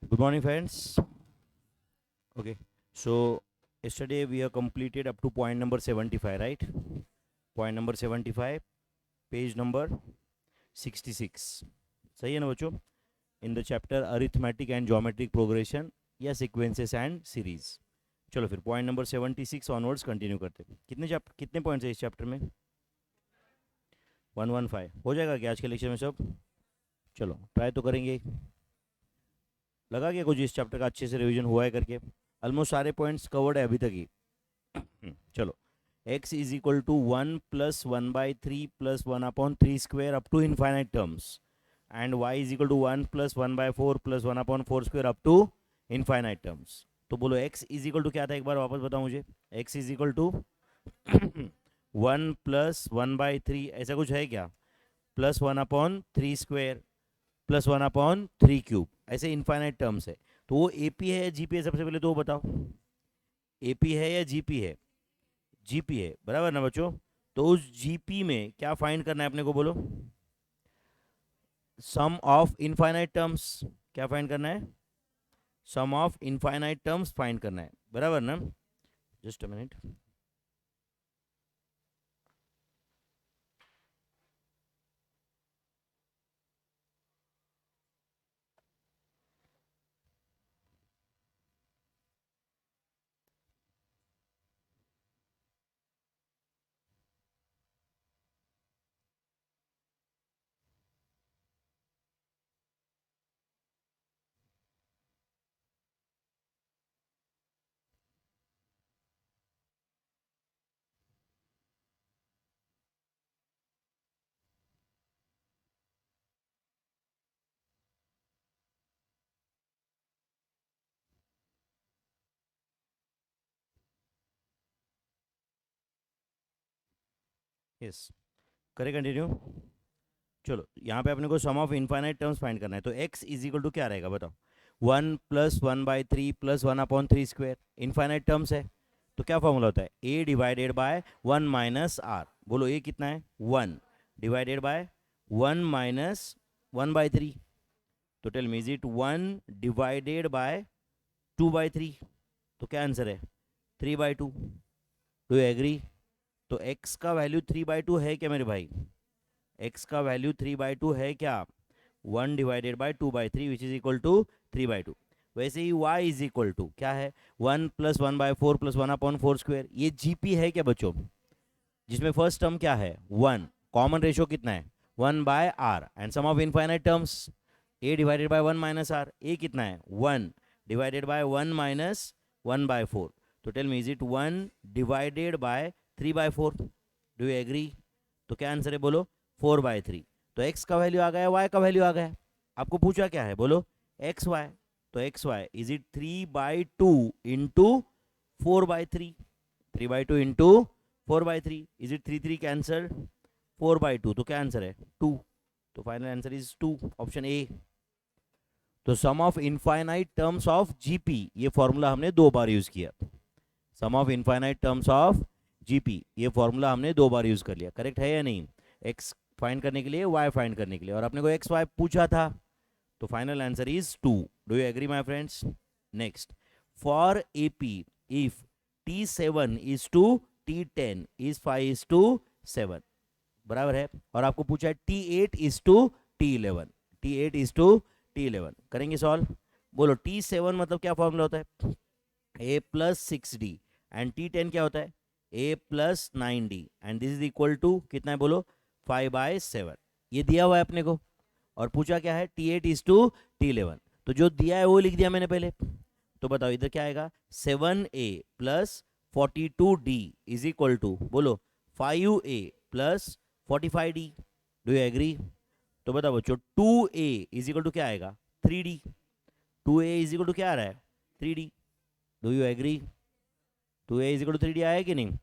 Good morning, friends. Okay, so yesterday we have completed up to point number 75, right? Point number 75, page number 66. सही है ना बच्चों? In the chapter arithmetic and geometric progression या sequences and series. चलो फिर point number 76 onwards continue करते हैं. कितने पॉइंट्स है इस चैप्टर में? 115 हो जाएगा क्या आज के लेक्चर में सब? चलो ट्राई तो करेंगे. लगा क्या कुछ इस चैप्टर का अच्छे से रिवीजन हुआ है करके? ऑलमोस्ट सारे पॉइंट्स कवर्ड है अभी तक ही. चलो, x is equal to 1 plus 1/3 plus 1/3 square up to infinite terms and y is equal to 1 plus 1/4 plus 1/4 square up to infinite terms. तो बोलो x इज इक्वल टू क्या था, एक बार वापस बताओ मुझे. x is equal to 1 plus 1/3 ऐसा कुछ है क्या, प्लस 1/3 स्क्वेयर प्लस 1/3 क्यूब, ऐसे इनफाइनाइट टर्म्स है. तो वो AP है या GP है, सबसे पहले तो वो बताओ. AP है या GP है? GP है, बराबर ना बच्चों. तो उस GP में क्या फाइंड करना है अपने को, बोलो. Sum of infinite terms. क्या फाइंड करना है? सम ऑफ इनफाइनाइट टर्म्स फाइंड करना है, बराबर ना. Just a minute. यस, करे कंटिन्यू. चलो यहाँ पे अपने को सम ऑफ इनफाइनाइट टर्म्स फाइंड करना है. तो x इज इक्वल टू क्या रहेगा बताओ. 1 plus 1/3 plus 1/3 square, infinite terms है. तो क्या फॉर्मूला होता है, a divided by 1 minus r. बोलो a कितना है, 1 डिवाइडेड बाय 1 माइनस 1/3. तो tell me, is it 1 divided by 2/3? तो क्या आंसर है, 3/2. Do you agree? तो x का वैल्यू 3/2 है क्या मेरे भाई? x का वैल्यू 3/2 है क्या? 1 divided by 2/3 which is equal to 3/2. वैसे ही y इज इक्वल टू क्या है, 1 प्लस 1/4 प्लस 1/4 स्क्वेयर. ये GP है क्या बच्चों? जिसमें फर्स्ट टर्म क्या है, 1. कॉमन रेशियो कितना है, 1/r. And sum of infinite terms, a divided by 1 minus r. a कितना है, 1 डिवाइडेड बाय 1 माइनस 1/4. तो tell me, is it 1 divided by 3/4? Do you agree? तो क्या आंसर है बोलो, 4/3. तो x का वैल्यू आ गया, y का वैल्यू आ गया. आपको पूछा क्या है, बोलो एक्स वाई. तो X Y is it 3/2 into 4/3. 3/2 into 4/3 is it 3 cancel, 4/2. तो क्या आंसर है, 2. तो final answer is 2, option A. तो sum of infinite terms of GP, ये फॉर्मूला हमने 2 बार यूज किया. Sum of infinite terms of GP, ये फॉर्मूला हमने 2 बार यूज कर लिया. करेक्ट है या नहीं? एक्स फाइंड करने के लिए, वाई फाइंड करने के लिए, और अपने को एक्स वाई पूछा था. तो final answer is 2. Do you agree my friends? Next, for AP if T7 is to T10 is 5:7, बराबर है. और आपको पूछा है T8 is to T11. T8 is to T11. करेंगे सॉल्व. बोलो T7 मतलब क्या फॉर्मूला होता है, a plus 6d. And T10 क्या होता है, a plus 9d. And this is equal to कितना है, बोलो 5/7. ये दिया हुआ है अपने को, और पूछा क्या है, T8 इज टू T11. तो जो दिया है वो लिख दिया मैंने पहले. तो बताओ इधर क्या आएगा, 7a plus 42d is equal to, बोलो 5a plus 45d. Do you agree? तो बताओ बच्चों, 2a इज इक्वल टू क्या आएगा, 3d. 2a is equal to क्या आ रहा है, 3d. Do you agree? 2a is equal to 3d आया कि नहीं?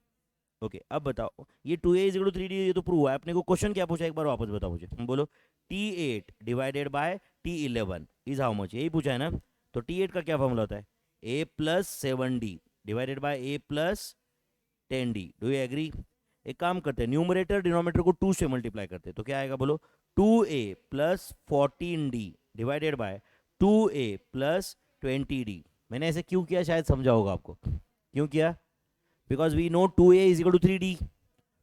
ओके, अब बताओ, ये 2a is equal to 3d, ये तो प्रूव है. अपने को क्वेश्चन क्या पूछा, एक बार वापस बताओ मुझे. बोलो T8 divided by T11 is how much, यही पूछा है ना. तो T8 का क्या फॉर्मूला होता है, a plus 7d divided by a plus 10d. Do you agree? एक काम करते हैं, न्यूमरेटर डिनोमिनेटर को 2 से मल्टीप्लाई करते हैं. तो क्या आएगा, बोलो 2a plus 14d divided by 2a plus 20d। मैंने ऐसे क्यों किया शायद समझा होगा आपको। क्यों किया? Because we know 2a is equal to 3d।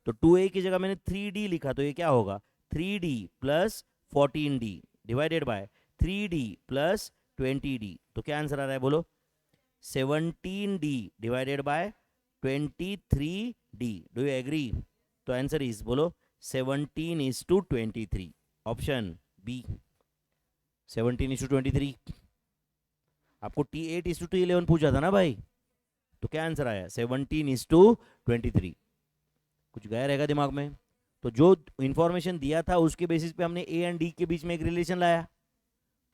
तो 2a की जगह मैंने 3d लिखा, तो ये क्या होगा 3d plus 14d divided by 3d plus 20d। तो क्या आंसर आ रहा है बोलो? 17d divided by 23d। Do you agree? तो आंसर इज बोलो 17:23। Option B 17:23। आपको T8:11 पूछा था ना भाई, तो क्या आंसर आया 17:23। कुछ गया रहेगा दिमाग में। तो जो इंफॉर्मेशन दिया था उसके बेसिस पे हमने ए एंड डी के बीच में एक रिलेशन लाया,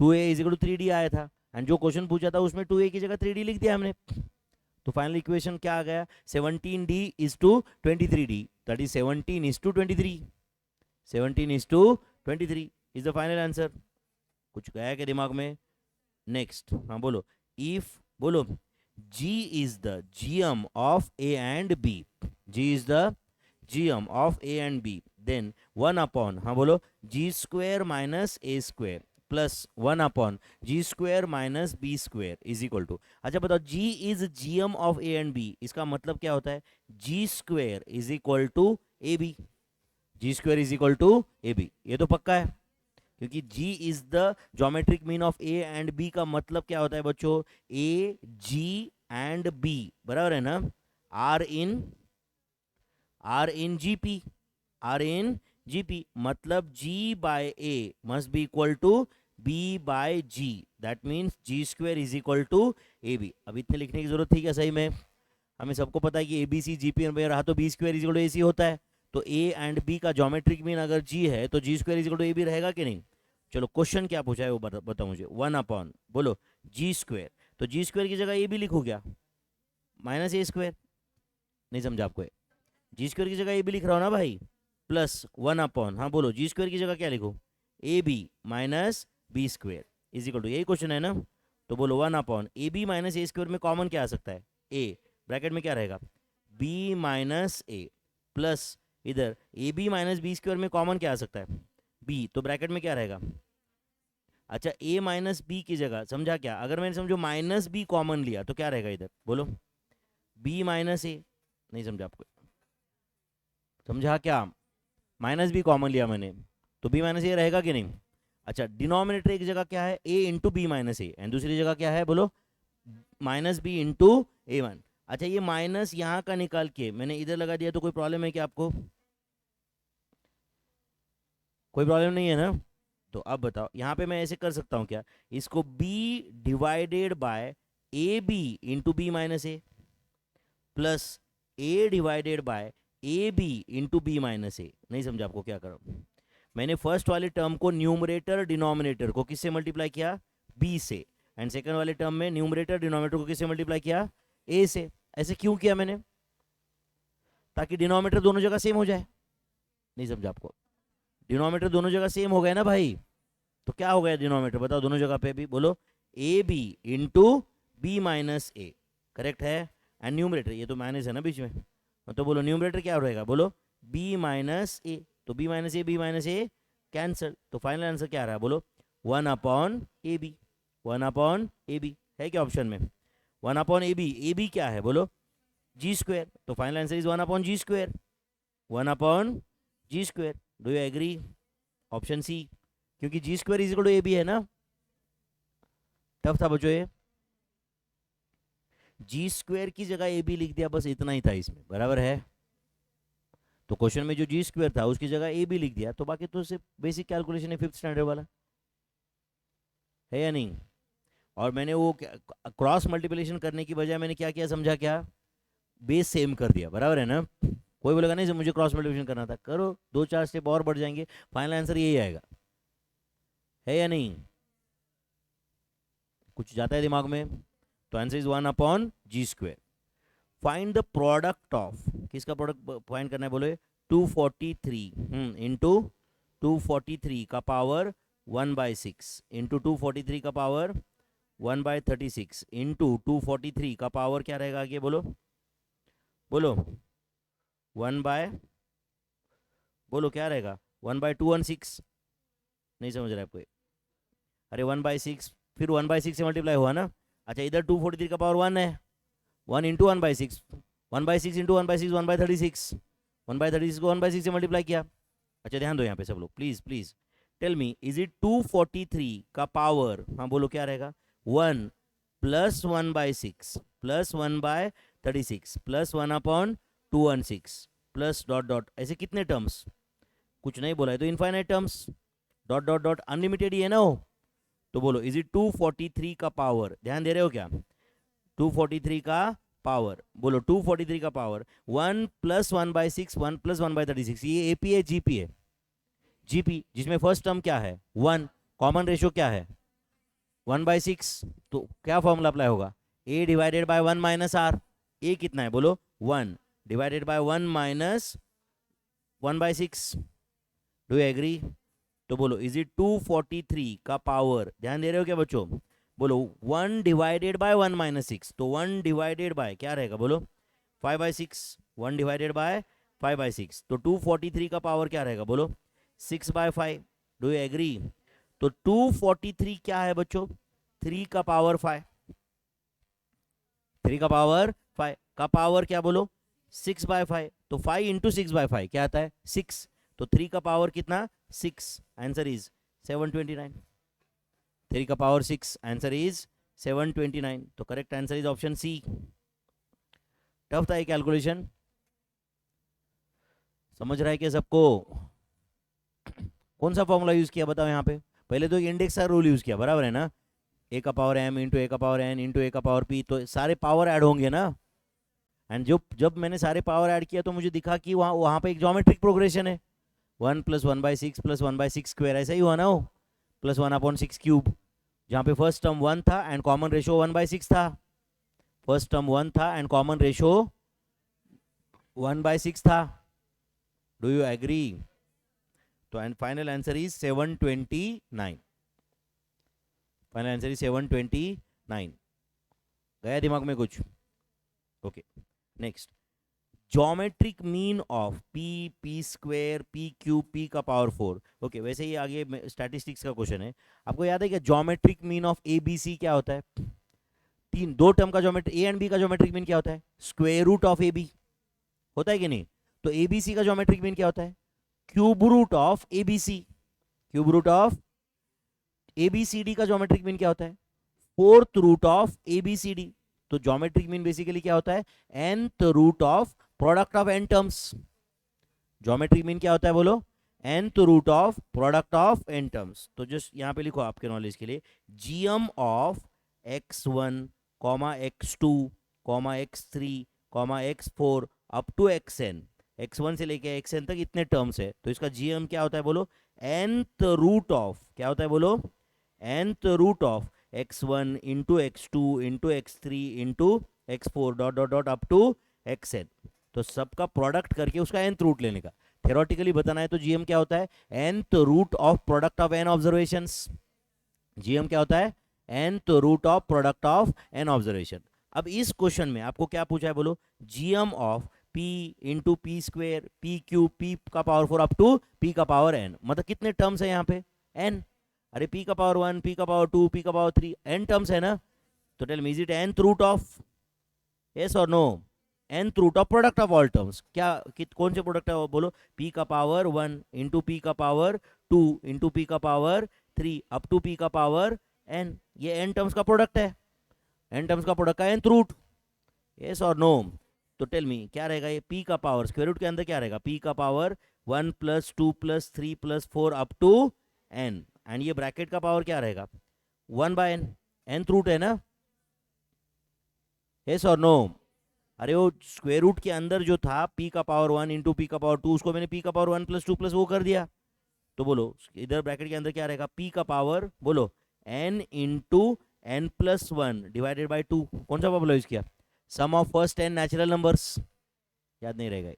2a is equal to 3d आया था, एंड जो क्वेश्चन पूछा था उसमें 2a की जगह 3d लिख दिया हमने। तो फाइनल इक्वेशन क्या आ गया 17d is to 23d, that is 17:23। 17:23 is the final answer. कुछ गया क्या दिमाग में? नेक्स्ट, हाँ बोलो। इफ बोलो g is the gm of a and b, g is the gm of a and b, then 1 upon, हाँ बोलो, g square minus a square plus 1 upon ji square minus b square is equal to. अच्छा बताओ, g is gm of a and b, इसका मतलब क्या होता है? g square is equal to A b, g square is equal to A b. ये तो पक्का है, क्योंकि g is the geometric mean of a and b का मतलब क्या होता है बच्चों? a g एंड b, बराबर है ना? r in gp, r in gp, मतलब g by a must be equal to b by g, that means g square is equal to A b. अब इतने लिखने की जरूरत थी क्या? सही में हमें सबको पता है कि A B C G P में रहा तो B square is equal to A C होता है। तो ए एंड बी का ज्योमेट्रिक मीन अगर जी है तो G square is equal to A B रहेगा कि नहीं? चलो क्वेश्चन क्या पूछा है वो बताओ मुझे। 1 अपॉन बोलो जी स्क्वेयर, तो जी स्क्वेयर की जगह ए बी लिखो क्या? Minus a square. नहीं समझा आपको? जी स्क्वेयर की जगह ए बी लिख रहा हो ना भाई, प्लस 1 अपॉन, हाँ बोलो जी स्क्वेयर की जगह क्या लिखो? A b minus b square is equal to, यही क्वेश्चन है ना? तो बोलो 1 upon a b minus a square में कॉमन क्या आ सकता है? ए, ब्रैकेट में क्या रहेगा? बी माइनस ए, प्लस इधर a b minus b square में कॉमन क्या आ सकता है? बी, तो ब्रैकेट में क्या रहेगा? अच्छा ए माइनस बी की जगह समझा क्या? अगर मैंने समझो माइनस बी कॉमन लिया तो क्या रहेगा इधर? बोलो बी माइनस ए। नहीं समझा आपको? समझा क्या? माइनस बी कॉमन लिया मैंने तो बी माइनस ए रहेगा कि नहीं? अच्छा डिनोमिनेटर एक जगह क्या है? A into B minus A, and दूसरी जगह क्या है बोलो? Minus B into A one. अच्छा ये माइनस यहाँ का निकाल के मैंने इधर लगा दिया तो कोई प्रॉब्लम है क्या आपको? कोई प्रॉब्लम नहीं है ना? तो अब बताओ यहाँ पे मैं ऐसे कर सकता हूँ क्या? इसको b divided by A B into B minus A, plus A divided by A B into B minus A. नहीं समझा आपको क्या करो? मैंने फर्स्ट वाले टर्म को न्यूमरेटर डिनोमिनेटर को किससे मल्टीप्लाई किया? b से, एंड सेकंड वाले टर्म में न्यूमरेटर डिनोमिनेटर को किससे मल्टीप्लाई किया? a से। ऐसे क्यों किया मैंने? ताकि डिनोमिनेटर दोनों जगह सेम हो जाए। नहीं समझा आपको? डिनोमिनेटर दोनों जगह सेम हो गया ना भाई, तो क्या हो गया डिनोमिनेटर बताओ दोनों जगह पे भी? बोलो A B into B minus a, correct है? एंड न्यूमरेटर, ये तो माइनस है ना बीच में, तो बोलो न्यूमरेटर क्या रहेगा? बोलो b माइनस ए, तो b माइनस ए कैंसल, तो फाइनल आंसर क्या रहा? बोलो 1 upon a b, 1 upon a B है क्या ऑप्शन में? 1 अपॉन ए बी क्या है बोलो? जी स्क्वेयर, तो final answer is 1 upon ji square, 1 upon ji square. Do you agree? Option C, क्योंकि G square is equal to A B है ना। टफ था बच्चों ये, जी स्क्वेयर की जगह ए बी लिख दिया, बस इतना ही था इसमें, बराबर है? तो क्वेश्चन में जो जी स्क्वेयर था उसकी जगह ए बी लिख दिया, तो बाकी तो सिर्फ बेसिक कैलकुलेशन है 5th स्टैंडर्ड वाला, है या नहीं? और मैंने वो क्रॉस मल्टीप्लिकेशन करने की बजाय मैंने क्या किया समझा क्या? बेस सेम कर दिया, बराबर है ना? कोई बोलेगा नहीं सर मुझे क्रॉस मल्टीप्लिकेशन करना था, करो 2-4 स्टेप और बढ़ जाएंगे, फाइनल आंसर यही आएगा, है या नहीं? कुछ जाता है दिमाग में? तो answer is 1 upon ji square. Find the product of, किसका प्रोडक्ट फाइंड करना है बोले? 243 इंटू 243 का पावर 1/6 इंटू 243 का पावर 1/36 इंटू 243 का पावर क्या रहेगा आगे बोलो? बोलो 1 बाय, बोलो क्या रहेगा? 1/216। नहीं समझ रहा है आपको? अरे 1/6 फिर 1/6 से मल्टीप्लाई हुआ ना। अच्छा इधर 243 का पावर 1 है, 1 इंटू 1/6, 1/6 इंटू 1/6 1/36, 1/36 को 1/6 से मल्टीप्लाई किया। अच्छा ध्यान दो यहाँ पे सब लोग, please please tell me, is it 243 का पावर, हाँ बोलो क्या रहेगा, 1 plus 1/6 plus 1/36 plus 1/216 plus dot dot, ऐसे कितने टर्म्स, कुछ नहीं बोला है तो infinite terms, dot dot dot unlimited ही है ना वो। तो बोलो इज इट 243 का पावर, ध्यान दे रहे हो क्या, 243 का पावर, बोलो 243 का पावर 1 प्लस 1/6 1 प्लस 1/36, ये एपी है जीपी है, जीपी जिसमें फर्स्ट टर्म क्या है 1, कॉमन रेशियो क्या है 1/6, तो क्या फॉर्मूला अप्लाई होगा, a divided by 1 minus R, A कितना है बोलो 1 divided by 1 minus 1/6, do you agree. तो बोलो इज इट 243 का पावर, ध्यान दे रहे हो क्या बच्चों, बोलो 1 डिवाइडेड बाय 1 माइनस 6, तो 1 डिवाइडेड बाय क्या रहेगा बोलो 5/6, 1 डिवाइडेड बाय 5/6, तो 243 का पावर क्या रहेगा बोलो 6/5, डू यू एग्री। तो 243 क्या है बच्चों, 3 का पावर 5, 3 का पावर 5 का पावर क्या बोलो 6/5, तो 5 इंटू 6/5 क्या आता है 6, तो 3 का पावर कितना 6, आंसर इज 729, 3 का पावर 6, आंसर इज 729, तो correct answer is option C. Tough था ये कैलकुलेशन, समझ रहा है क्या सबको, कौन सा फॉर्मूला यूज किया बताओ यहाँ पे, पहले तो इंडेक्स का रूल यूज किया, बराबर है ना, ए का पावर एम इंटू ए का पावर एन इंटू ए का पावर पी, तो सारे पावर ऐड होंगे ना, एंड जब मैंने सारे पावर ऐड किया तो मुझे दिखा कि वहाँ वहाँ पे एक ज्योमेट्रिक प्रोग्रेशन है, 1 प्लस 1/6 प्लस 1/6 स्क्वायर, ऐसा ही हुआ ना वो, प्लस 1/6 क्यूब, जहाँ पे फर्स्ट टर्म 1 था एंड कॉमन रेशो 1/6 था, फर्स्ट टर्म 1 था एंड कॉमन रेशो 1/6 था, डू यू एग्री। तो and final answer is 729, final answer is 729, गया दिमाग में कुछ, okay next, geometric mean of P, P square, P cube, P का पावर 4, ओके वैसे ही आगे स्टैटिस्टिक्स का क्वेश्चन है, आपको याद है क्या geometric mean of A B c क्या होता है, दो टर्म का ज्योमेट्रिक, ए एंड बी का ज्योमेट्रिक मीन क्या होता है square root of A b, होता है कि नहीं, तो ए बी सी का ज्योमेट्रिक मीन क्या होता है cube root of A B c, cube root of A B C D का ज्योमेट्रिक मीन क्या होता है fourth root of A B C d, तो ज्योमेट्रिक मीन बेसिकली क्या होता है nth root of product of n terms, geometric mean क्या होता है बोलो nth root of product of n terms, तो जस्ट यहां पे लिखो आपके नॉलेज के लिए, gm of x1 x2 x3 x4 up to xn, x1 से लेके xn तक इतने टर्म्स है, तो इसका gm क्या होता है बोलो nth रूट ऑफ, क्या होता है बोलो nth root of x1 into x2 into x3 into x4 dot dot dot up to xn, तो सबका प्रोडक्ट करके उसका nth रूट लेने का, थ्योरेटिकली बताना है तो gm क्या होता है nth root of product of n observations, gm क्या होता है nth root of product of n observation. अब इस क्वेश्चन में आपको क्या पूछा है बोलो gm of p into P square P cube P का पावर 4 अप टू p का पावर n, मतलब कितने टर्म्स है यहाँ पे n, अरे p का पावर 1 p का पावर 2 p का पावर 3 n टर्म्स है ना, तो tell me is it nth root of, yes और no, nth root of product of all terms, क्या कौन से प्रोडक्ट है वो बोलो p का पावर 1 इंटू p का पावर 2 इंटू p का पावर 3 अप टू p का पावर n, ये n टर्म्स का प्रोडक्ट है, n टर्म्स का प्रोडक्ट का nth रूट, यस और नो, तो टेल मी क्या रहेगा ये p का पावर स्क्वायर रूट के अंदर क्या रहेगा p का power 1 plus 2 plus 3 plus 4 up to n, and ये ब्रैकेट का पावर क्या रहेगा 1/n, nth रूट है ना, यस और नो, अरे वो स्क्वायर रूट के अंदर जो था p का पावर 1 इंटू पी का पावर 2, उसको मैंने p का पावर 1 प्लस 2 प्लस वो कर दिया, तो बोलो इधर ब्रैकेट के अंदर क्या रहेगा p का पावर बोलो n into n plus 1 divided by 2, कौन सा फॉर्मूला यूज किया sum of first 10 natural numbers, याद नहीं रहेगा,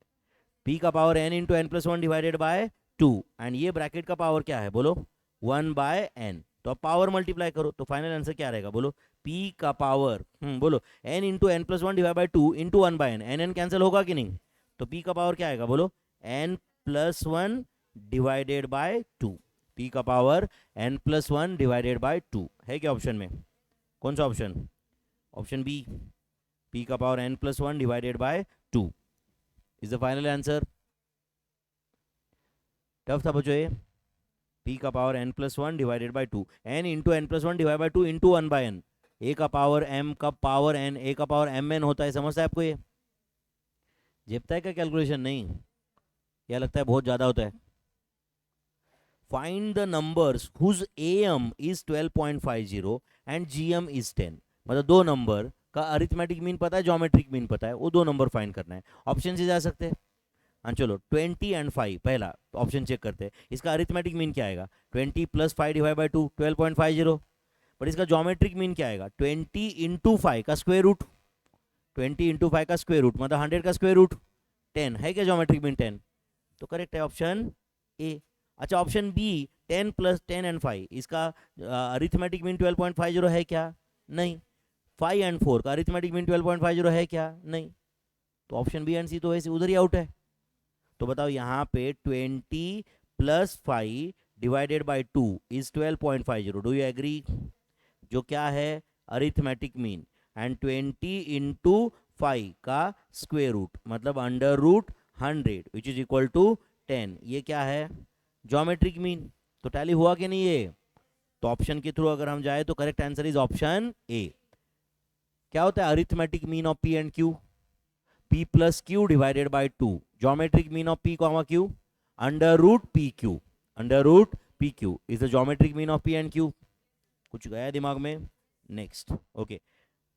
p का power n into n plus 1 divided by 2, and ये ब्रैकेट का पावर क्या है बोलो 1/n, तो अब पावर मल्टीप्लाई करो तो फाइनल आंसर क्या रहेगा बोलो p का पावर बोलो n into n plus 1 divide by 2 into 1/n, n cancel होगा कि नहीं, तो p का पावर क्या आएगा बोलो n plus 1 divided by 2, p का power n plus one divided by 2 है क्या ऑप्शन में? कौन सा ऑप्शन? ऑप्शन बी, p का power n plus one divided by 2 is the final answer. Tough था बच्चों ये। p का power n plus one divided by 2, n into N plus one divide by 2 into one by N, a का power m का power n, a का power mn होता है, समझता है आपको ये? जेबता है क्या कैलकुलेशन? नहीं, क्या लगता है बहुत ज्यादा होता है? Find the numbers whose am is 12.50 and gm is 10। मतलब दो नंबर का अरिथमेटिक मीन पता है, ज्योमेट्रिक मीन पता है, वो दो नंबर फाइंड करना है। ऑप्शन से जा सकते हैं। हाँ चलो, 20 एंड 5 पहला ऑप्शन चेक करते हैं। इसका अरिथमेटिक मीन क्या आएगा? 20 प्लस 5 डिवाइड बाई 2, 12.50। बट इसका ज्योमेट्रिक मीन क्या आएगा? 20 इंटू 5 का स्क्वायर रूट, 20 इंटू 5 का स्क्वायर रूट मतलब 100 का स्क्वायर रूट 10 है क्या ज्योमेट्रिक मीन? 10 तो करेक्ट है ऑप्शन ए। अच्छा ऑप्शन बी, 10 प्लस 10 एंड 5, इसका अरिथमेटिक मीन 12.50 है क्या? नहीं। 5 एंड 4 का अरिथमेटिक मीन 12.50 है क्या? नहीं। तो ऑप्शन बी एंड सी तो वैसे उधर ही आउट है। तो बताओ यहाँ पे 20 plus 5 divided by 2 is 12.50, do you agree? जो क्या है? Arithmetic mean. एंड 20 इंटू 5 का स्क्वेयर रूट मतलब under root 100 which is equal to 10, ये क्या है? Geometric mean. तो टैली हुआ कि नहीं ये? तो ऑप्शन के थ्रू अगर हम जाए तो correct answer is option A. क्या होता है arithmetic mean of P and Q? p plus Q divided by 2, geometric mean of p comma q under root P Q, under root P Q is the geometric mean of p and q। कुछ गया दिमाग में? Next okay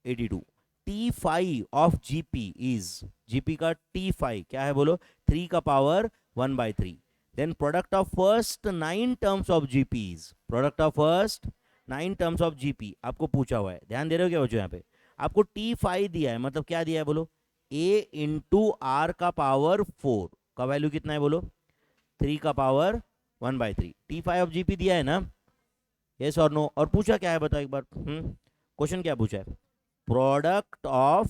82, t5 of gp is, gp का t5 क्या है बोलो? 3 का power 1 by 3। Then product of first 9 terms of gp is, product of first 9 terms of gp आपको पूछा हुआ है। ध्यान दे रहे हो क्या बच्चों? यहाँ पे आपको t5 दिया है, मतलब क्या दिया है बोलो? a इंटू आर का पावर 4 का वैल्यू कितना है बोलो? 3 का power 1 by 3। t5 of gp दिया है ना? यस और नो? और पूछा क्या है बताओ एक बार? क्वेश्चन क्या पूछा है? Product of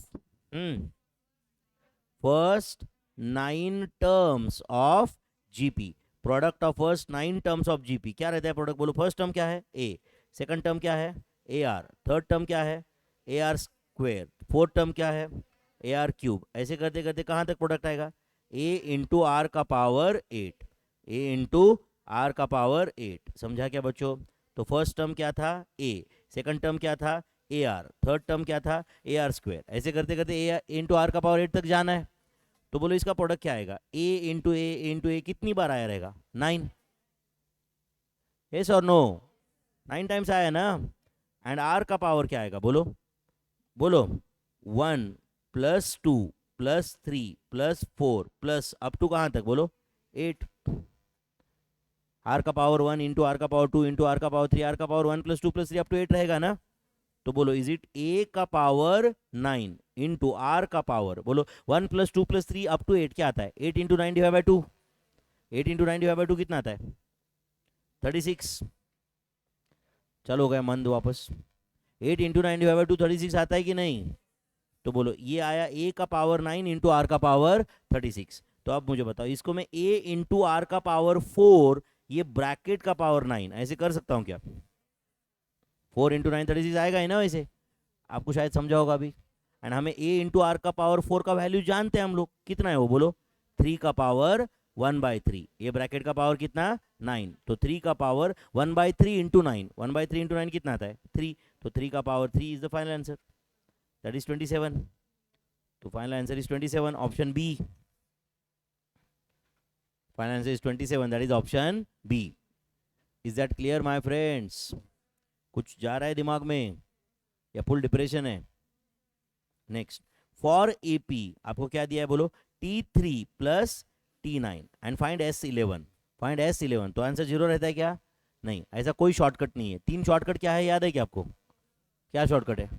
first 9 terms of GP, product of first 9 terms of GP क्या रहता है प्रोडक्ट बोलो? फर्स्ट टर्म क्या है? ए, सेकंड टर्म क्या है? ए आर, थर्ड टर्म क्या है? A R square, fourth term क्या है? A R cube. ऐसे करते करते कहाँ तक प्रोडक्ट आएगा? ए इंटू आर का पावर 8, ए इंटू आर का पावर 8। समझा क्या बच्चों? तो फर्स्ट टर्म क्या था? ए, सेकंड टर्म क्या था? ए आर, थर्ड टर्म क्या था? A R square. ऐसे करते करते ए इंटू आर का पावर 8 तक जाना है। तो बोलो इसका प्रोडक्ट क्या आएगा? ए इंटू ए कितनी बार आया रहेगा? 9। यस और नो? 9 टाइम्स आया ना? एंड आर का पावर क्या आएगा बोलो? बोलो 1 plus 2 plus 3 plus 4 plus up to कहाँ तक बोलो? 8। आर का पावर 1 इंटू आर का पावर 2 इंटू आर का पावर 3, आर का power 1 plus 2 plus 3 up to 8 रहेगा ना? तो बोलो इज इट ए का पावर 9 इंटू आर का पावर बोलो 1 प्लस 2 प्लस 3 अप टू 8 क्या आता है? 8 into 9 divide by 2, 8 into 9 divide by 2 कितना आता है? 36। चलो हो गया मंद वापस। 8 इंटू 9 डिवाइड बाई 2 36 आता है कि नहीं? तो बोलो ये आया ए का पावर 9 इंटू आर का पावर 36। तो अब मुझे बताओ इसको मैं ए इंटू आर का पावर 4, ये ब्रैकेट का पावर 9 ऐसे कर सकता हूँ क्या? 4 इंटू 9 36 आएगा ही ना? वैसे आपको शायद समझा होगा अभी। एंड हमें ए इंटू आर का पावर 4 का वैल्यू जानते हैं हम लोग, कितना है वो बोलो? 3 का पावर 1 बाई 3, ये ब्रैकेट का पावर कितना? 9। तो 3 का power 1 by 3 into 9, 1 by 3 into 9 कितना आता है? 3। तो 3 का power 3 is the final answer, that is 27। तो final answer is 27, option B. Final answer is 27, that is option B. Is that clear my friends? कुछ जा रहा है दिमाग में या फुल डिप्रेशन है? नेक्स्ट, फॉर एपी आपको क्या दिया है बोलो? T3 plus T9 and find S11, find S11। तो आंसर 0 रहता है क्या? नहीं, ऐसा कोई शॉर्टकट नहीं है। 3 शॉर्टकट क्या है याद है क्या आपको? क्या शॉर्टकट है?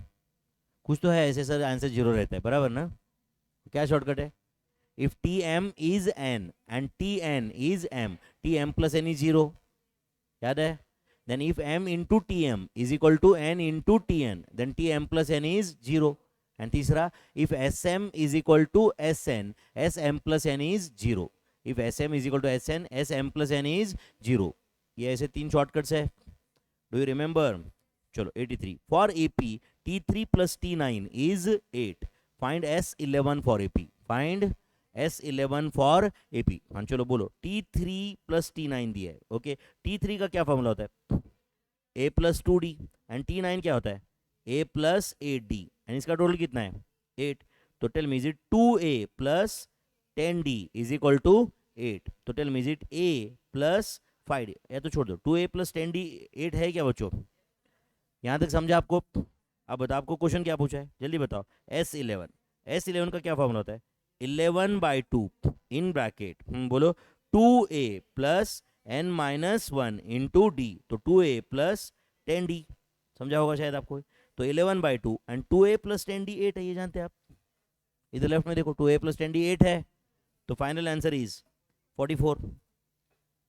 कुछ तो है ऐसे सर आंसर 0 रहता है, बराबर ना? क्या शॉर्टकट है? If Tm is n and Tn is m, Tm plus n is 0, याद है? Then if m into tm is equal to n into tn, then tm plus n is 0. And तीसरा, if sm is equal to sn, sm plus n is 0. If sm is equal to sn, sm plus n is 0. ये ऐसे 3 shortcuts है, do you remember? चलो 83 for AP T3 plus T9 is 8, find S11 for AP, find S11 for AP. हाँ चलो बोलो, T3 plus T9 दिया है, okay. T3 का क्या फॉर्मूला होता है? A plus 2D, and T9 क्या होता है? A plus 8D, एंड इसका टोटल कितना है? 8। तो tell me is it 2A plus 10D is equal to 8? तो tell me is it A plus 5D, या तो छोड़ दो, 2A plus 10D 8 है क्या बच्चों? यहाँ तक समझा आपको? अब बताओ आपको क्वेश्चन क्या पूछा है, जल्दी बताओ। S11 का क्या फॉर्मूला होता है? 11/2 इन ब्रैकेट, बोलो 2A plus n minus 1 into D, तो 2A plus 10D, समझा होगा शायद आपको। तो 11/2 एंड 2A plus 10D 8 है, ये जानते हैं आप। इधर लेफ्ट में देखो 2A plus 10D 8 है, तो final answer is 44।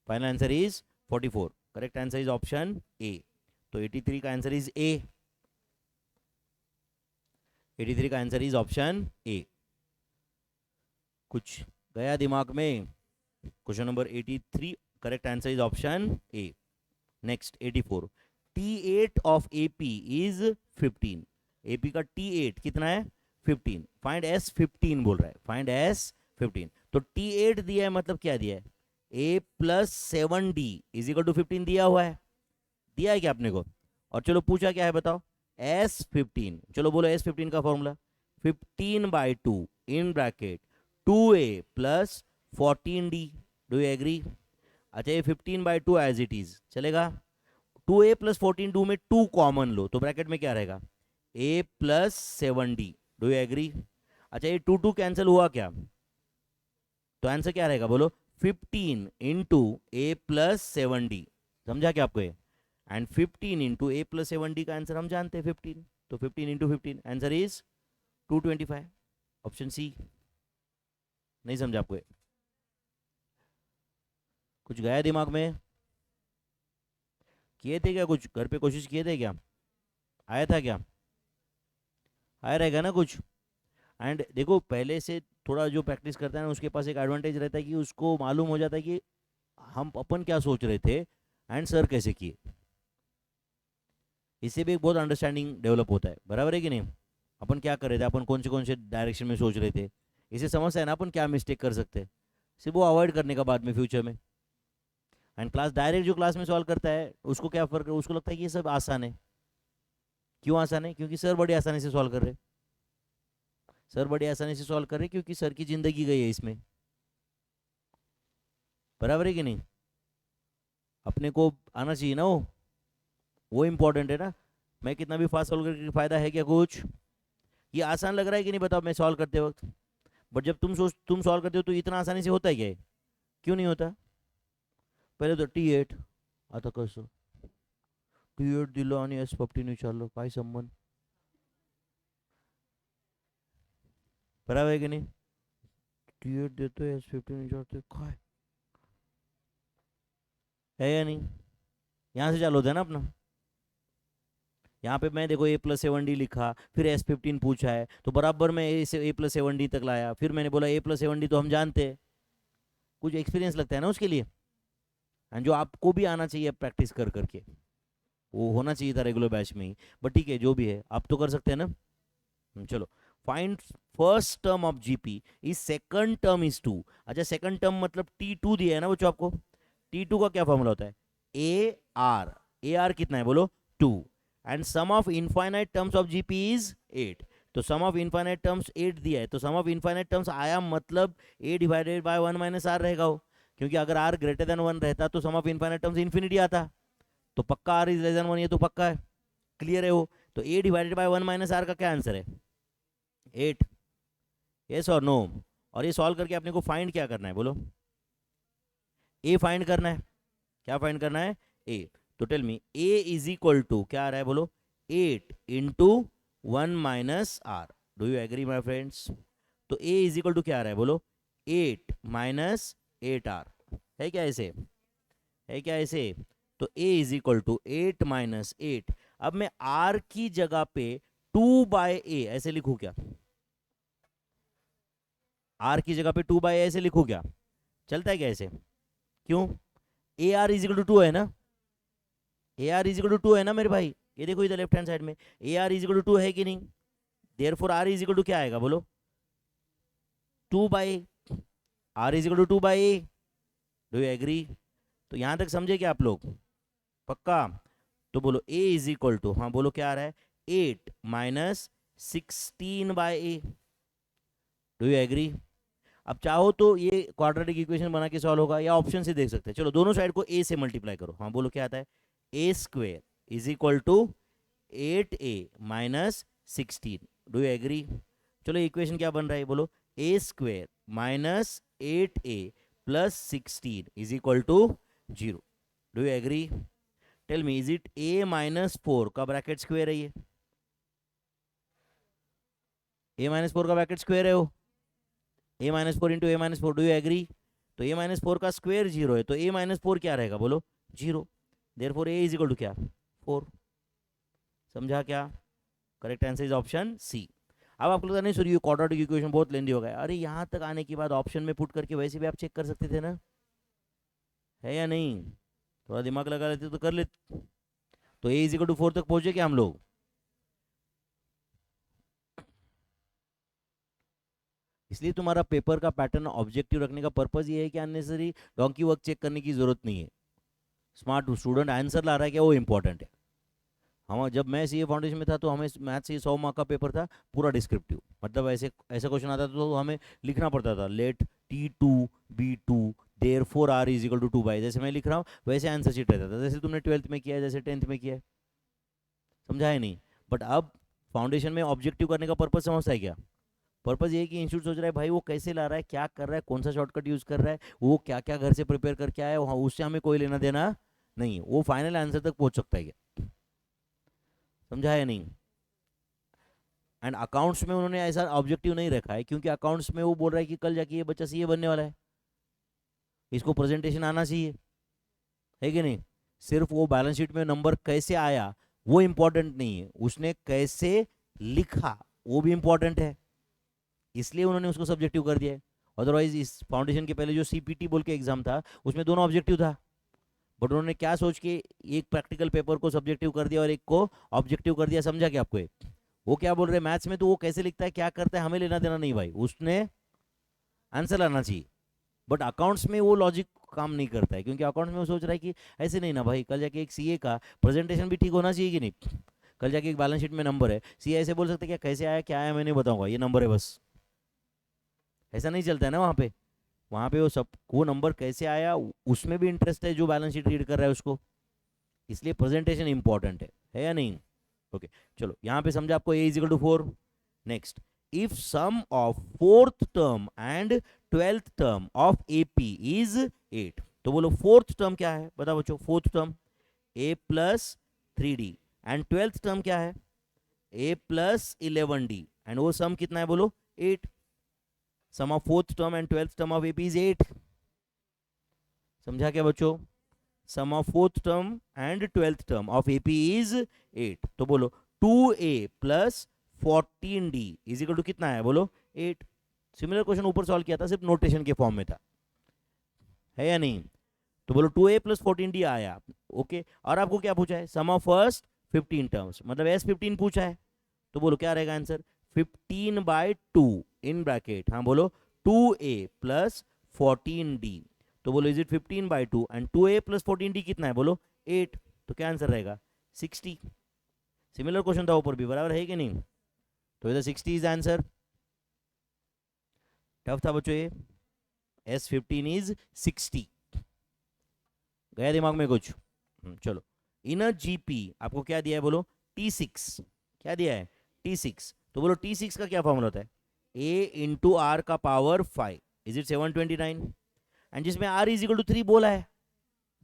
Final answer is 44, correct answer is option A. तो 83 का आंसर इज ए, 83 का आंसर इज ऑप्शन ए। कुछ गया दिमाग में? Question number 83, correct answer is option A. Next 84, T8 of AP is 15। AP का T8 कितना है? 15। फाइंड S15 बोल रहा है, फाइंड S15। तो T8 दिया है, मतलब क्या दिया है? A plus 7D is equal to 15 दिया हुआ है, दिया है क्या आपने को? और चलो पूछा क्या है बताओ? S15, चलो बोलो S15 का formula 15/2 in bracket 2A plus 14D, do you agree? अच्छा ये 15/2 एज इट इज चलेगा। 2A plus 14, 2 में 2 कॉमन लो, तो ब्रैकेट में क्या रहेगा? A plus 7D, do you agree? अच्छा ये 2 कैंसिल हुआ क्या? तो आंसर क्या रहेगा बोलो? 15 इंटू A plus 7D, समझा क्या आपको ये? And 15 into A plus 7D का आंसर हम जानते हैं 15, तो 15 into 15 answer is 225, option C. नहीं समझा आपको ये? कुछ गया दिमाग में? किए थे क्या कुछ घर पे, कोशिश किए थे क्या? आया था क्या? आया रहेगा ना कुछ? एंड देखो पहले से थोड़ा जो प्रैक्टिस करता है ना, उसके पास एक एडवांटेज रहता है कि उसको मालूम हो जाता है कि हम अपन क्या सोच रहे थे एंड सर कैसे किए। इससे भी एक बहुत अंडरस्टैंडिंग डेवलप होता है, बराबर है कि नहीं? अपन क्या कर रहे थे, अपन कौन से डायरेक्शन में सोच रहे थे, इसे समझता है ना अपन क्या मिस्टेक कर सकते हैं, सिर्फ वो अवॉइड करने का बाद में फ्यूचर में। एंड क्लास डायरेक्ट जो क्लास में सॉल्व करता है उसको क्या फर्क है, उसको लगता है कि ये सब आसान है। क्यों आसान है? क्योंकि सर बड़ी आसानी से सॉल्व कर रहे, सर बड़ी आसानी से सॉल्व कर रहे क्योंकि सर की जिंदगी गई है इसमें, बराबर है कि नहीं? अपने को आना चाहिए ना, वो इंपॉर्टेंट है ना। मैं कितना भी फास्ट सॉल्व करके फायदा है क्या कुछ? ये आसान लग रहा है कि नहीं बताओ मैं सॉल्व करते वक्त? बट जब तुम सॉल्व करते हो तो इतना आसानी से होता है क्या है? क्यों नहीं होता? पहले तो T8 आता कसं, T8 दिलं आणि S15 विचारलं, काय संबंध? बराबर है कि नहीं? T8 देतोय S15 विचारतोय, काय है या नहीं? यहाँ से चालू होता है ना अपना। यहाँ पे मैं देखो A plus 7D लिखा, फिर S15 पूछा है, तो बराबर मैं A plus 7D तक लाया, फिर मैंने बोला A plus 7D तो हम जानते हैं, कुछ एक्सपीरियंस लगता है ना उसके लिए। एंड जो आपको भी आना चाहिए प्रैक्टिस कर करके, वो होना चाहिए था रेगुलर बैच में ही। बट ठीक है, जो भी है आप तो कर सकते हैं ना। चलो find first term of GP is second term is 2। अच्छा सेकंड टर्म मतलब T2 दिया है ना बच्चों आपको। T2 का क्या फॉर्मूला होता है? ए आर कितना है बोलो? 2। And sum of infinite terms of GP is 8। तो सम ऑफ इनफाइनाइट टर्म्स 8 दिया है, तो सम ऑफ इनफाइनाइट टर्म्स आया मतलब A divided by 1 minus R रहेगा वो, क्योंकि अगर आर ग्रेटर देन 1 रहता तो sum of infinite terms infinity आता, तो पक्का आर इज लेस देन 1, ये तो पक्का है, क्लियर है वो। तो A divided by 1 minus R का क्या आंसर है? 8। यस और नो? और ये सॉल्व करके अपने को फाइंड क्या करना है बोलो? ए फाइंड करना है। क्या फाइंड करना है? ए। तो tell me A is equal to क्या आ रहा है बोलो? 8 इंटू 1 minus R, do you agree my friends? तो ए इज इक्वल टू क्या आ रहा है बोलो? 8 माइनस 8 आर, है क्या ऐसे? है क्या ऐसे? तो a is equal to 8 minus 8। अब मैं r की जगह पे 2/a ऐसे लिखूं क्या? r की जगह पे 2/a ऐसे लिखूं क्या? चलता है क्या ऐसे? क्यों? A R is equal to 2 है ना, A R is equal to 2 है ना मेरे भाई, ये देखो इधर लेफ्ट हैंड साइड में A R is equal to 2 है कि नहीं, therefore R is equal to क्या आएगा बोलो, 2/, R is equal to 2/, do you agree? तो यहां तक समझे क्या आप लोग, पक्का? तो बोलो ए इज इक्वल टू, हाँ बोलो क्या आ रहा है, 8 minus 16/a, do you agree? अब चाहो तो ये क्वाड्रेटिक इक्वेशन बना के सॉल्व होगा या ऑप्शन से देख सकते हैं, चलो दोनों साइड को ए से मल्टीप्लाई करो, हाँ बोलो क्या आता है, a square is equal to 8a minus 16, do you agree? चलो इक्वेशन क्या बन रहा है बोलो, a square minus 8a plus 16 is equal to 0, do you agree? Tell me, is it a minus 4 का ब्रैकेट स्क्वेयर है ये, a माइनस 4 का ब्रैकेट स्क्वेयर है वो, a minus 4 into a minus 4, do you agree? तो a minus 4 का square 0 है, तो a माइनस 4 क्या रहेगा बोलो, 0, therefore a is equal to क्या, 4, समझा क्या? Correct answer is option C. अब आपको लगता नहीं सर ये क्वाड्रेटिक इक्वेशन बहुत लेंदी हो गया, अरे यहाँ तक आने के बाद ऑप्शन में पुट करके वैसे भी आप चेक कर सकते थे ना, है या नहीं? थोड़ा दिमाग लगा लेते तो कर लेते। तो ए इज इक्वल टू 4 तक पहुंचे क्या हम लोग? इसलिए तुम्हारा पेपर का पैटर्न ऑब्जेक्टिव रखने का पर्पज ये है कि अननेसेसरी डोंकी वर्क चेक करने की जरूरत नहीं है, स्मार्ट स्टूडेंट आंसर ला रहा है क्या वो इंपॉर्टेंट है। हम जब मैं सीए फाउंडेशन में था तो हमें मैथ से 100 मार्क का पेपर था, पूरा डिस्क्रिप्टिव, मतलब ऐसे ऐसा क्वेश्चन आता था तो हमें लिखना पड़ता था, let T2 B2 therefore R is equal to 2/, जैसे मैं लिख रहा हूँ वैसे आंसर शीट रहता था, जैसे तुमने 12th में किया है, जैसे 10th में किया है, समझा है नहीं? बट अब फाउंडेशन में ऑब्जेक्टिव करने का पर्पज समझता है क्या? पर्पज ये है कि इंस्टीट्यूट सोच रहा है भाई वो कैसे ला रहा है, क्या कर रहा है, कौन सा शॉर्टकट यूज कर रहा है, वो क्या क्या घर से प्रिपेयर करके आया है, उससे हमें कोई लेना देना नहीं, वो फाइनल आंसर तक पहुंच सकता है क्या, समझा है नहीं? एंड अकाउंट्स में उन्होंने ऐसा ऑब्जेक्टिव नहीं रखा है, क्योंकि अकाउंट्स में वो बोल रहा है कि कल जाके ये बच्चा सीए बनने वाला है, इसको प्रेजेंटेशन आना चाहिए, है कि नहीं? सिर्फ वो बैलेंस शीट में नंबर कैसे आया वो इंपॉर्टेंट नहीं है, उसने कैसे लिखा वो भी इंपॉर्टेंट है, इसलिए उन्होंने उसको सब्जेक्टिव कर दिया है। अदरवाइज इस फाउंडेशन के पहले जो सीपीटी बोल के एग्जाम था उसमें दोनों ऑब्जेक्टिव था, बट उन्होंने क्या सोच के एक प्रैक्टिकल पेपर को सब्जेक्टिव कर दिया और एक को ऑब्जेक्टिव कर दिया, समझा क्या आपको? वो क्या बोल रहे हैं, मैथ्स में तो वो कैसे लिखता है क्या करता है हमें लेना देना नहीं भाई, उसने आंसर लाना चाहिए, बट अकाउंट्स में वो लॉजिक काम नहीं करता है, क्योंकि अकाउंट्स में वो सोच रहा है कि ऐसे नहीं ना भाई, कल जाके एक सीए का प्रेजेंटेशन भी ठीक होना चाहिए कि नहीं, कल जाके एक बैलेंस शीट में नंबर है, सीए ऐसे बोल सकते क्या कैसे आया क्या आया मैं नहीं बताऊंगा, ये नंबर है बस, ऐसा नहीं चलता है ना वहाँ पे, वहाँ पे वो सब वो नंबर कैसे आया उसमें भी इंटरेस्ट है जो बैलेंस शीट रीड कर रहा है उसको, इसलिए प्रेजेंटेशन इंपॉर्टेंट है या नहीं? ओके चलो यहाँ पे समझा आपको, a is equal to 4। Next, if sum of fourth term and 12th term of AP is 8, तो बोलो फोर्थ टर्म क्या है, बताओ बच्चों, fourth term A plus 3D and 12th term क्या है, A प्लस 11D, एंड वो सम कितना है बोलो, 8, sum of fourth term and 12th term of AP is 8, समझा क्या बच्चों? Sum of fourth term and 12th term of AP is 8, तो बोलो 2A plus 14D is equal to कितना है बोलो, 8। सिमिलर क्वेश्चन ऊपर सॉल्व किया था, सिर्फ नोटेशन के फॉर्म में था, है या नहीं? तो बोलो 2A प्लस 14D आया, ओके, और आपको क्या पूछा है, सम ऑफ फर्स्ट 15 टर्म्स, मतलब S15 पूछा है, तो बोलो क्या रहेगा आंसर, 15/2 इन ब्रैकेट, हाँ बोलो 2A प्लस 14D, तो बोलो is it 15/2 and 2A plus 14D कितना है बोलो, 8, तो क्या आंसर रहेगा, 60। सिमिलर क्वेश्चन था ऊपर भी, बराबर है कि नहीं? तो इधर 60 इज आंसर, टफ था बच्चों ये, S15 इज 60, गया दिमाग में कुछ? चलो, इन अ जीपी आपको क्या दिया है बोलो, T6, क्या दिया है, T6, तो बोलो T6 का क्या फॉर्मूला होता है, A इंटू आर का पावर 5 इज इट 729, एंड जिसमें R इज इक्वल टू 3 बोला है,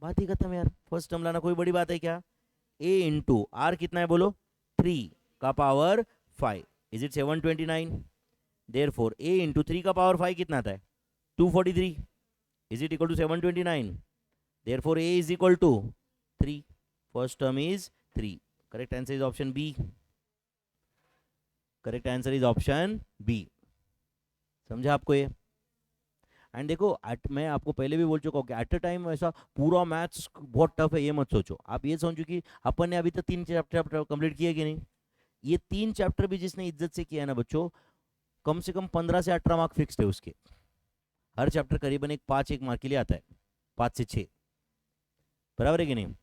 बात ही खत्म यार, फर्स्ट टर्म लाना कोई बड़ी बात है क्या, A इंटू आर कितना है बोलो, 3 का power 5 is it 729, therefore A into 3 का पावर 5 कितना आता है, 243 is it equal to 729, therefore A is equal to 3, first term is 3, correct answer is option B, correct answer is option B, समझा आपको ये? एंड देखो मैं आपको पहले भी बोल चुका हूँ कि एट अ टाइम ऐसा पूरा मैथ्स बहुत टफ है ये मत सोचो। आप ये समझो कि अपन ने अभी तक 3 चैप्टर कंप्लीट किए कि नहीं। ये 3 चैप्टर भी जिसने इज्जत से किया है ना बच्चों, कम से कम 15 से 18 मार्क फिक्स्ड है उसके। हर चैप्टर करीबन एक 5 मार्क के लिए आता है, 5 से 6, बराबर है कि नहीं।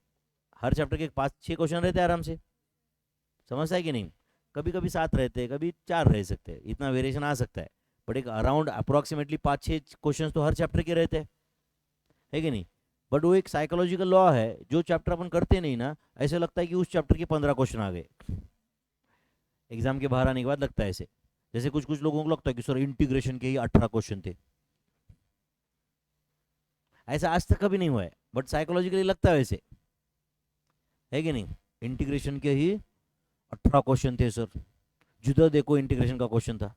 हर चैप्टर के 5-6 क्वेश्चन रहते हैं आराम से, समझता है कि नहीं। कभी कभी 7 रहते हैं, कभी 4 रह सकते हैं, इतना वेरिएशन आ सकता है, बट एक अराउंड अप्रोक्सीमेटली 5-6 क्वेश्चन तो हर चैप्टर के रहते हैं, है कि नहीं। बट वो एक साइकोलॉजिकल लॉ है, जो चैप्टर अपन करते नहीं ना, ऐसे लगता है कि उस चैप्टर के 15 क्वेश्चन आ गए एग्जाम के बाहर आने के बाद, लगता है ऐसे। जैसे कुछ कुछ लोगों को लगता है कि सर इंटीग्रेशन के ही 18 क्वेश्चन थे, ऐसा आज तक कभी नहीं हुआ है, बट साइकोलॉजिकली लगता है वैसे, है कि नहीं। इंटीग्रेशन के ही 18 क्वेश्चन थे सर, जुदा देखो इंटीग्रेशन का क्वेश्चन था,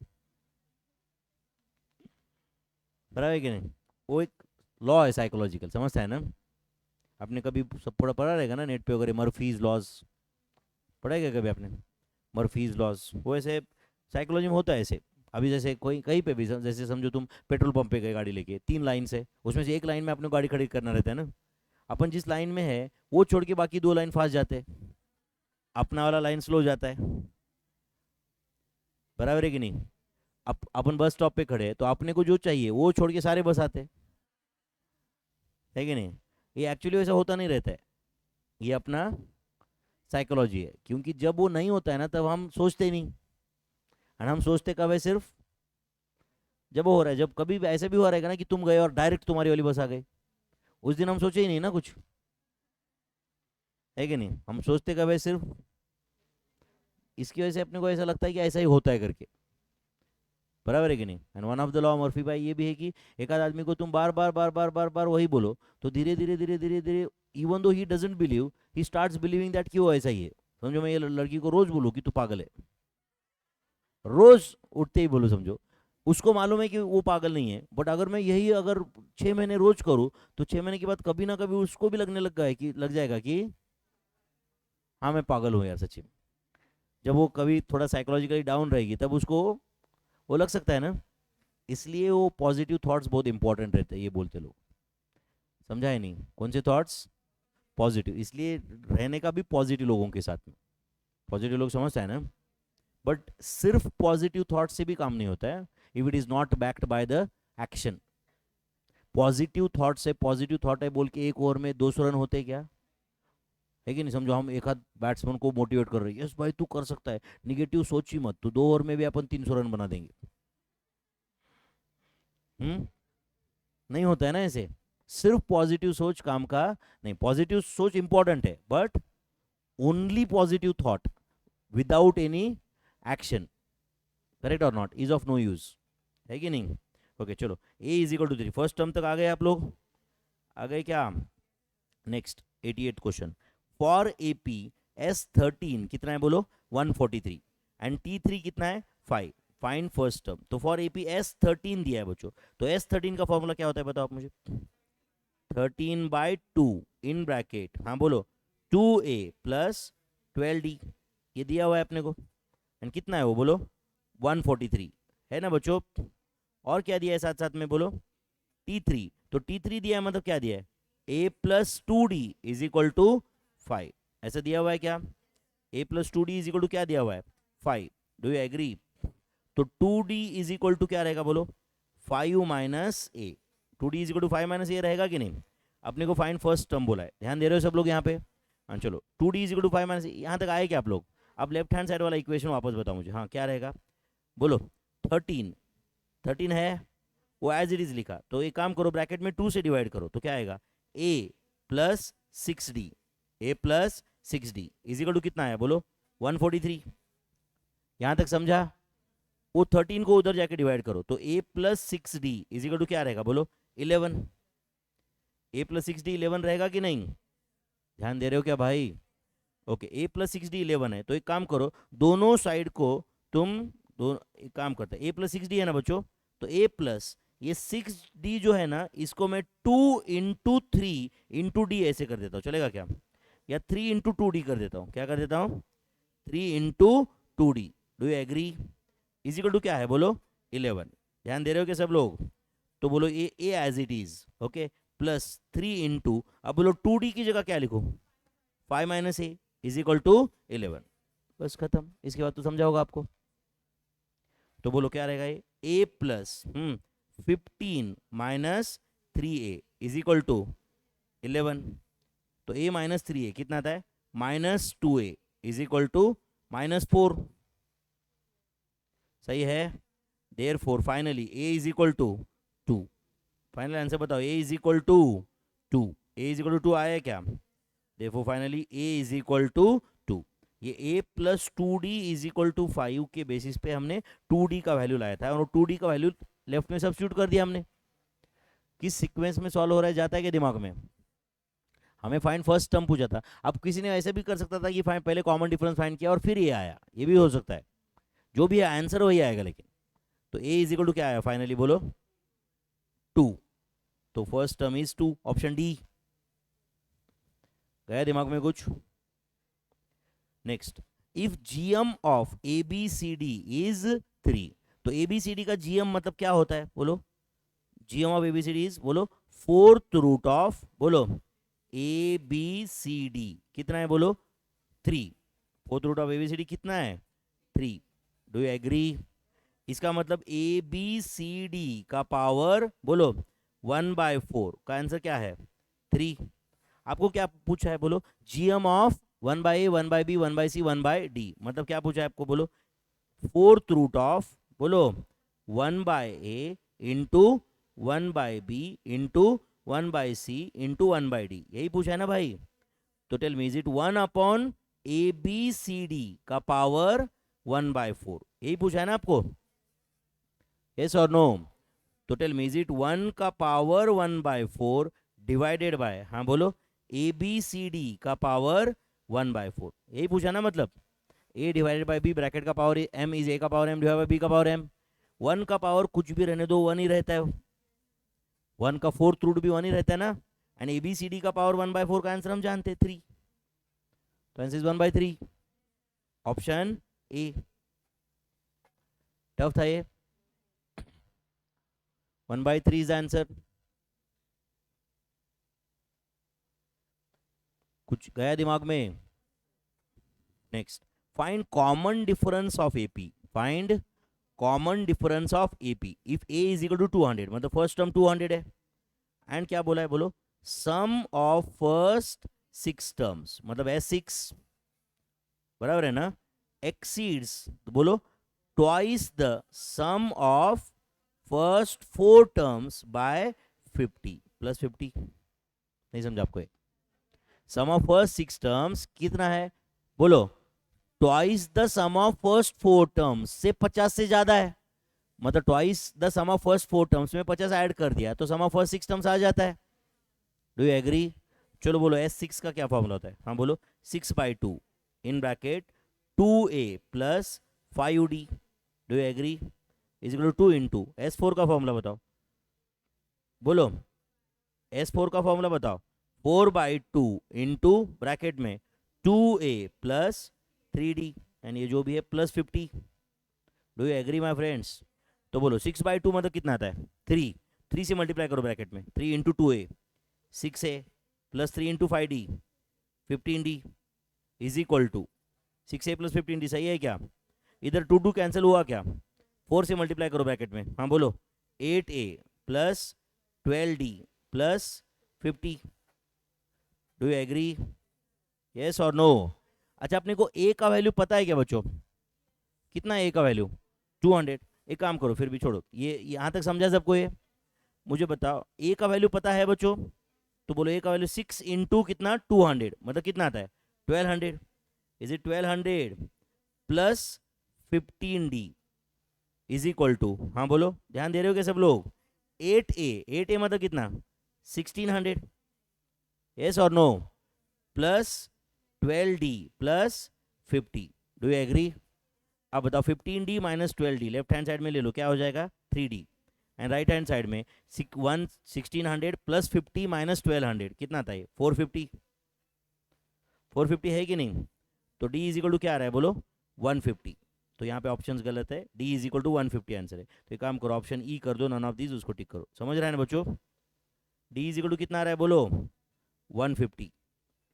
बराबर है कि नहीं। वो एक लॉ है साइकोलॉजिकल, समझता है ना। आपने कभी सब पढ़ा रहेगा ना नेट पे वगैरह, मर्फीज लॉज पढ़ा है क्या कभी आपने, मर्फीज लॉज। वो ऐसे साइकोलॉजी में होता है ऐसे। अभी जैसे कोई कहीं पे भी जैसे समझो तुम पेट्रोल पंप पे गए गाड़ी लेके, 3 लाइन से, उसमें से एक लाइन में अपने गाड़ी खड़ी करना रहता है ना। अपन जिस लाइन में है वो छोड़ के बाकी 2 लाइन फास्ट जाते हैं, अपना वाला लाइन स्लो जाता है, बराबर है कि नहीं। अपन बस स्टॉप पे खड़े हैं तो अपने को जो चाहिए वो छोड़ के सारे बस आते हैं, है कि नहीं। ये एक्चुअली वैसा होता नहीं रहता है, ये अपना साइकोलॉजी है। क्योंकि जब वो नहीं होता है ना तब हम सोचते ही नहीं, और हम सोचते कब है, सिर्फ जब वो हो रहा है। जब कभी भी ऐसा भी हुआ रहेगा ना कि तुम गए और डायरेक्ट तुम्हारी वाली बस आ गई, उस दिन हम सोचे ही नहीं ना कुछ, है कि नहीं। हम सोचते कब है, सिर्फ इसकी वजह से अपने को ऐसा लगता है कि ऐसा ही होता है करके, बराबर है कि नहीं। And one of the law Murphy भाई ये भी है कि एक आध आदमी को तुम बार बार बार बार बार बार वही बोलो, तो धीरे धीरे धीरे धीरे धीरे, even though he doesn't believe, he starts believing that कि वो ऐसा ही है। समझो मैं ये लड़की को रोज बोलूँ कि तू पागल है, रोज उठते ही बोलो, समझो उसको मालूम है कि वो पागल नहीं है, बट अगर मैं यही अगर 6 महीने रोज करूँ, तो 6 महीने के बाद कभी ना कभी उसको भी लगने लग गया कि लग जाएगा कि हाँ मैं पागल हूँ यार सच्ची में। जब वो कभी थोड़ा साइकोलॉजिकली डाउन रहेगी तब उसको वो लग सकता है ना। इसलिए वो पॉजिटिव थॉट्स बहुत इंपॉर्टेंट रहते हैं, ये बोलते लोग, समझा है नहीं। कौन से थॉट्स, पॉजिटिव, इसलिए रहने का भी पॉजिटिव लोगों के साथ में, पॉजिटिव लोग समझता है ना। बट सिर्फ पॉजिटिव थॉट से भी काम नहीं होता है if it is not backed by the action. Positive thought से, पॉजिटिव थॉट है बोल के एक ओवर में 200 रन होते क्या, है कि नहीं। समझो हम एक हाथ बैट्समैन को मोटिवेट कर रहे हैं, यस भाई तू कर सकता है, निगेटिव सोच ही मत, तो 2 ओवर में भी अपन 300 रन बना देंगे। नहीं होता है ना ऐसे। सिर्फ पॉजिटिव सोच काम का नहीं, पॉजिटिव सोच इंपॉर्टेंट है, but only positive thought without any action, correct और not, is of no use, है कि नहीं। ओके चलो, a is equal to 3, first term तक आ गए आप लोग, आ गए क्या। Next 88 question, for AP S13 कितना है बोलो, 143, एंड T3 कितना है 5, फाइंड फर्स्ट टर्म। तो फॉर एपी S13 दिया है बच्चों, तो S13 का फॉर्मूला क्या होता है बताओ आप मुझे। 13/2 इन ब्रैकेट, हाँ बोलो, 2A प्लस 12D, ये दिया हुआ है अपने को, एंड कितना है वो बोलो 143, है ना बच्चों। और क्या दिया है साथ साथ में बोलो, T3, तो T3 दिया है मतलब क्या दिया है, A plus 2D is equal to 5, ऐसा दिया हुआ है क्या। A plus 2D is equal to क्या दिया हुआ है 5, डू यू एग्री। तो 2D इज इक्वल टू क्या रहेगा बोलो 5 minus a, 2D is equal to 5 minus a रहेगा कि नहीं। अपने को फाइंड फर्स्ट टर्म बोला है, ध्यान दे रहे हो सब लोग यहाँ पे। हाँ चलो, 2D is equal to 5 minus, यहाँ तक आए क्या आप लोग। अब लेफ्ट हैंड साइड वाला इक्वेशन वापस बताओ मुझे, हाँ क्या रहेगा बोलो। 13 है, वो एज इट इज लिखा, तो एक काम करो ब्रैकेट में 2 से डिवाइड करो, तो क्या आएगा a plus 6d, a plus 6d is equal to कितना है बोलो 143, यहां तक समझा। वो 13 को उधर जाके डिवाइड करो, तो a plus 6d is equal to क्या रहेगा बोलो 11, a प्लस 6d 11 रहेगा कि नहीं, ध्यान दे रहे हो क्या भाई। ओके, a प्लस 6d 11 है, तो एक काम करो दोनों साइड को तुम, दो एक काम करते हैं, a प्लस 6d है ना बच्चों, तो a प्लस ये 6d जो है ना, इसको मैं 2 × 3 × d ऐसे कर देता हूँ, चलेगा क्या, या 3 × 2d कर देता हूँ, क्या कर देता हूँ 3 × 2d, do you agree. Is equal to क्या है बोलो 11, ध्यान दे रहे हो क्या सब लोग। तो बोलो a as it is, okay, plus 3 into, अब बोलो 2d की जगह क्या लिखो, 5 minus A is equal to 11। बस खत्म, इसके बाद तो समझा होगा आपको। तो बोलो क्या रहेगा ये, a plus 15 minus 3a is equal to 11। तो a माइनस 3a कितना आता है, -2a इज इक्वल टू -4। सही है। Therefore finally a is equal to 2। Final answer बताओ, a is equal to 2। a is equal to 2 आया क्या, देखो finally a is equal to 2। ये a plus 2d is equal to 5 के basis पे हमने 2d का वैल्यू लाया था, और 2d का वैल्यू लेफ्ट में सब्स्टिट्यूट कर दिया हमने। किस सीक्वेंस में सॉल्व हो रहा है, जाता है क्या दिमाग में। हमें फाइंड फर्स्ट टर्म पूछा था, अब किसी ने ऐसे भी कर सकता था कि फाइंड पहले कॉमन डिफरेंस फाइंड किया और फिर ये आया, ये भी हो सकता है। जो भी है आंसर वही आएगा लेकिन। तो a इज इक्वल टू क्या आया फाइनली, बोलो 2। तो first term is 2, option D. गया दिमाग में कुछ। Next, if GM of A B C D is 3, तो ए बी सी डी का जीएम मतलब क्या होता है, बोलो GM of A B C D is, बोलो फोर्थ रूट ऑफ, बोलो ए बी सी डी कितना है, बोलो 3। Fourth root of A B C D कितना है, 3। Do you agree. इसका मतलब ए बी सी डी का पावर, बोलो 1/4 का आंसर क्या है, 3। आपको क्या पूछा है, बोलो GM of 1/a 1/b 1/c 1/d, मतलब क्या पूछा है आपको, बोलो फोर्थ रूट ऑफ, बोलो 1/a into 1/b into 1/c into 1/d, यही पूछा है ना भाई। तो tell me is it 1/ABCD का पावर 1/4, यही पूछा है ना आपको, यस और नो। तो टेल मी इज इट 1 का पावर 1/4 डिवाइडेड बाय, हाँ बोलो ABCD का पावर 1/4, यही पूछा ना। मतलब a divided bye b, bracket का पावर m इज a का power m divide by b का पावर m। 1 का पावर कुछ भी रहने दो 1 ही रहता है, 1 का फोर्थ रूट भी 1 ही रहता है ना। एंड ABCD का पावर 1/4 का आंसर हम जानते हैं 3, तो answer is 1/3, option A. Tough था ये, 1/3 इज आंसर। कुछ गया दिमाग में। Next, find common difference of AP, find common difference of AP if a is equal to 200, मतलब फर्स्ट टर्म 200 है, एंड क्या बोला है, बोलो सम ऑफ फर्स्ट 6 टर्म्स, मतलब S6 बराबर है ना, एक्सीड्स, तो बोलो twice the sum of first 4 terms by 50 plus 50। नहीं समझा आपको, सम ऑफ फर्स्ट 6 टर्म्स कितना है, बोलो twice the sum of first 4 terms से 50 से ज्यादा है, मतलब twice the sum of first 4 terms में 50 ऐड कर दिया तो सम ऑफ फर्स्ट 6 टर्म्स आ जाता है। Do you agree. चलो बोलो S6 का क्या फॉर्मूला होता है, हाँ बोलो 6/2 in bracket 2a plus 5d, do you agree, is equal to 2 into S4 का फॉर्मूला बताओ, बोलो S4 का फॉर्मूला बताओ, 4/2 इंटू ब्रैकेट में 2a प्लस 3d, एंड ये जो भी है plus 50। Do you agree my friends. तो बोलो 6/2 मतलब कितना आता है, 3। 3 से मल्टीप्लाई करो ब्रैकेट में, 3 into 2a 6a plus 3 into 5d 15d is equal to 6a plus 15d, सही है क्या। इधर 2 कैंसिल हुआ क्या, 4 से मल्टीप्लाई करो ब्रैकेट में, हाँ बोलो 8a plus 12d plus 50। Do you agree, yes और नो। अच्छा, अपने को a का वैल्यू पता है क्या बच्चों, कितना है a का वैल्यू, 200। एक काम करो, फिर भी छोड़ो, ये यहाँ तक समझा सबको, ये मुझे बताओ a का वैल्यू पता है बच्चों, तो बोलो a का वैल्यू 6 इंटू कितना 200, मतलब कितना आता है 1200, is it 1200 plus 15d is equal to, हाँ बोलो ध्यान दे रहे हो क्या सब लोग, 8a मतलब कितना 1600, यस और no, plus 12d plus 50। Do you agree. अब बताओ 15d minus 12d left hand side में ले लो, क्या हो जाएगा 3d, and right hand side में 1600 प्लस 50 माइनस 1200 कितना था ये 450, 450 है कि नहीं। तो d इज इक्वल टू क्या आ रहा है, बोलो 150। तो यहाँ पे ऑप्शंस गलत है, D is equal to 150 answer है। तो एक काम करो, ऑप्शन ई कर दो, नन ऑफ दीज, उसको टिक करो। समझ रहे हैं ना बच्चों? डी इज इक्वल टू कितना आ रहा है बोलो? 150।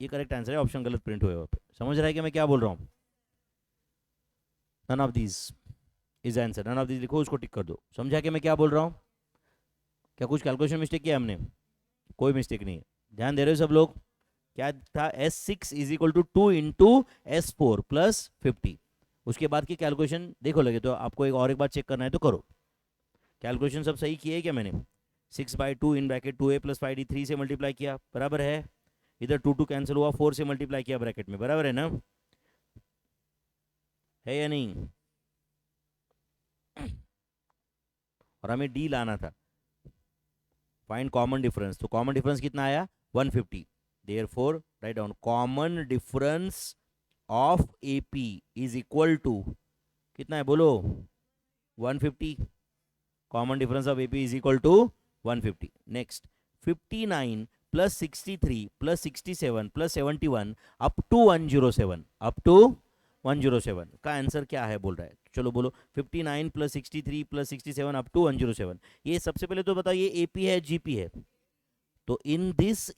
ये करेक्ट आंसर है, ऑप्शन गलत प्रिंट हुए वहाँ पे। समझ रहा है कि मैं क्या बोल रहा हूँ? None of these is answer, none of these लिखो, उसको टिक कर दो। समझा कि मैं क्या बोल रहा हूँ? क्या कुछ कैलकुलेशन मिस्टेक किया हमने? कोई मिस्टेक नहीं है, ध्यान दे रहे हो सब लोग? क्या था? S6 is equal to 2 × S4 + 50। उसके बाद की कैलकुलेशन देखो, लगे तो आपको एक बार चेक करना है तो करो। कैलकुलेशन सब सही किए क्या मैंने? 6/2 इन ब्रैकेट 2a + 5d 3 से मल्टीप्लाई किया, बराबर है। इधर 2 कैंसिल हुआ, 4 से मल्टीप्लाई किया ब्रैकेट में, बराबर है ना? है या नहीं? और हमें डी लाना था, फाइंड कॉमन डिफरेंस। तो कॉमन डिफरेंस कितना आया? 150। Therefore write down common difference of AP is equal to कितना है बोलो? 150। Common difference of AP is equal to 150। Next, 59 + 63 + 67 + 71 up to 107, up to 107 का आंसर क्या है बोल रहा है? चलो बोलो, 59 + 63 + 67 अप टू 107। ये सबसे पहले तो बताओ, ये AP है GP है? तो इन दिस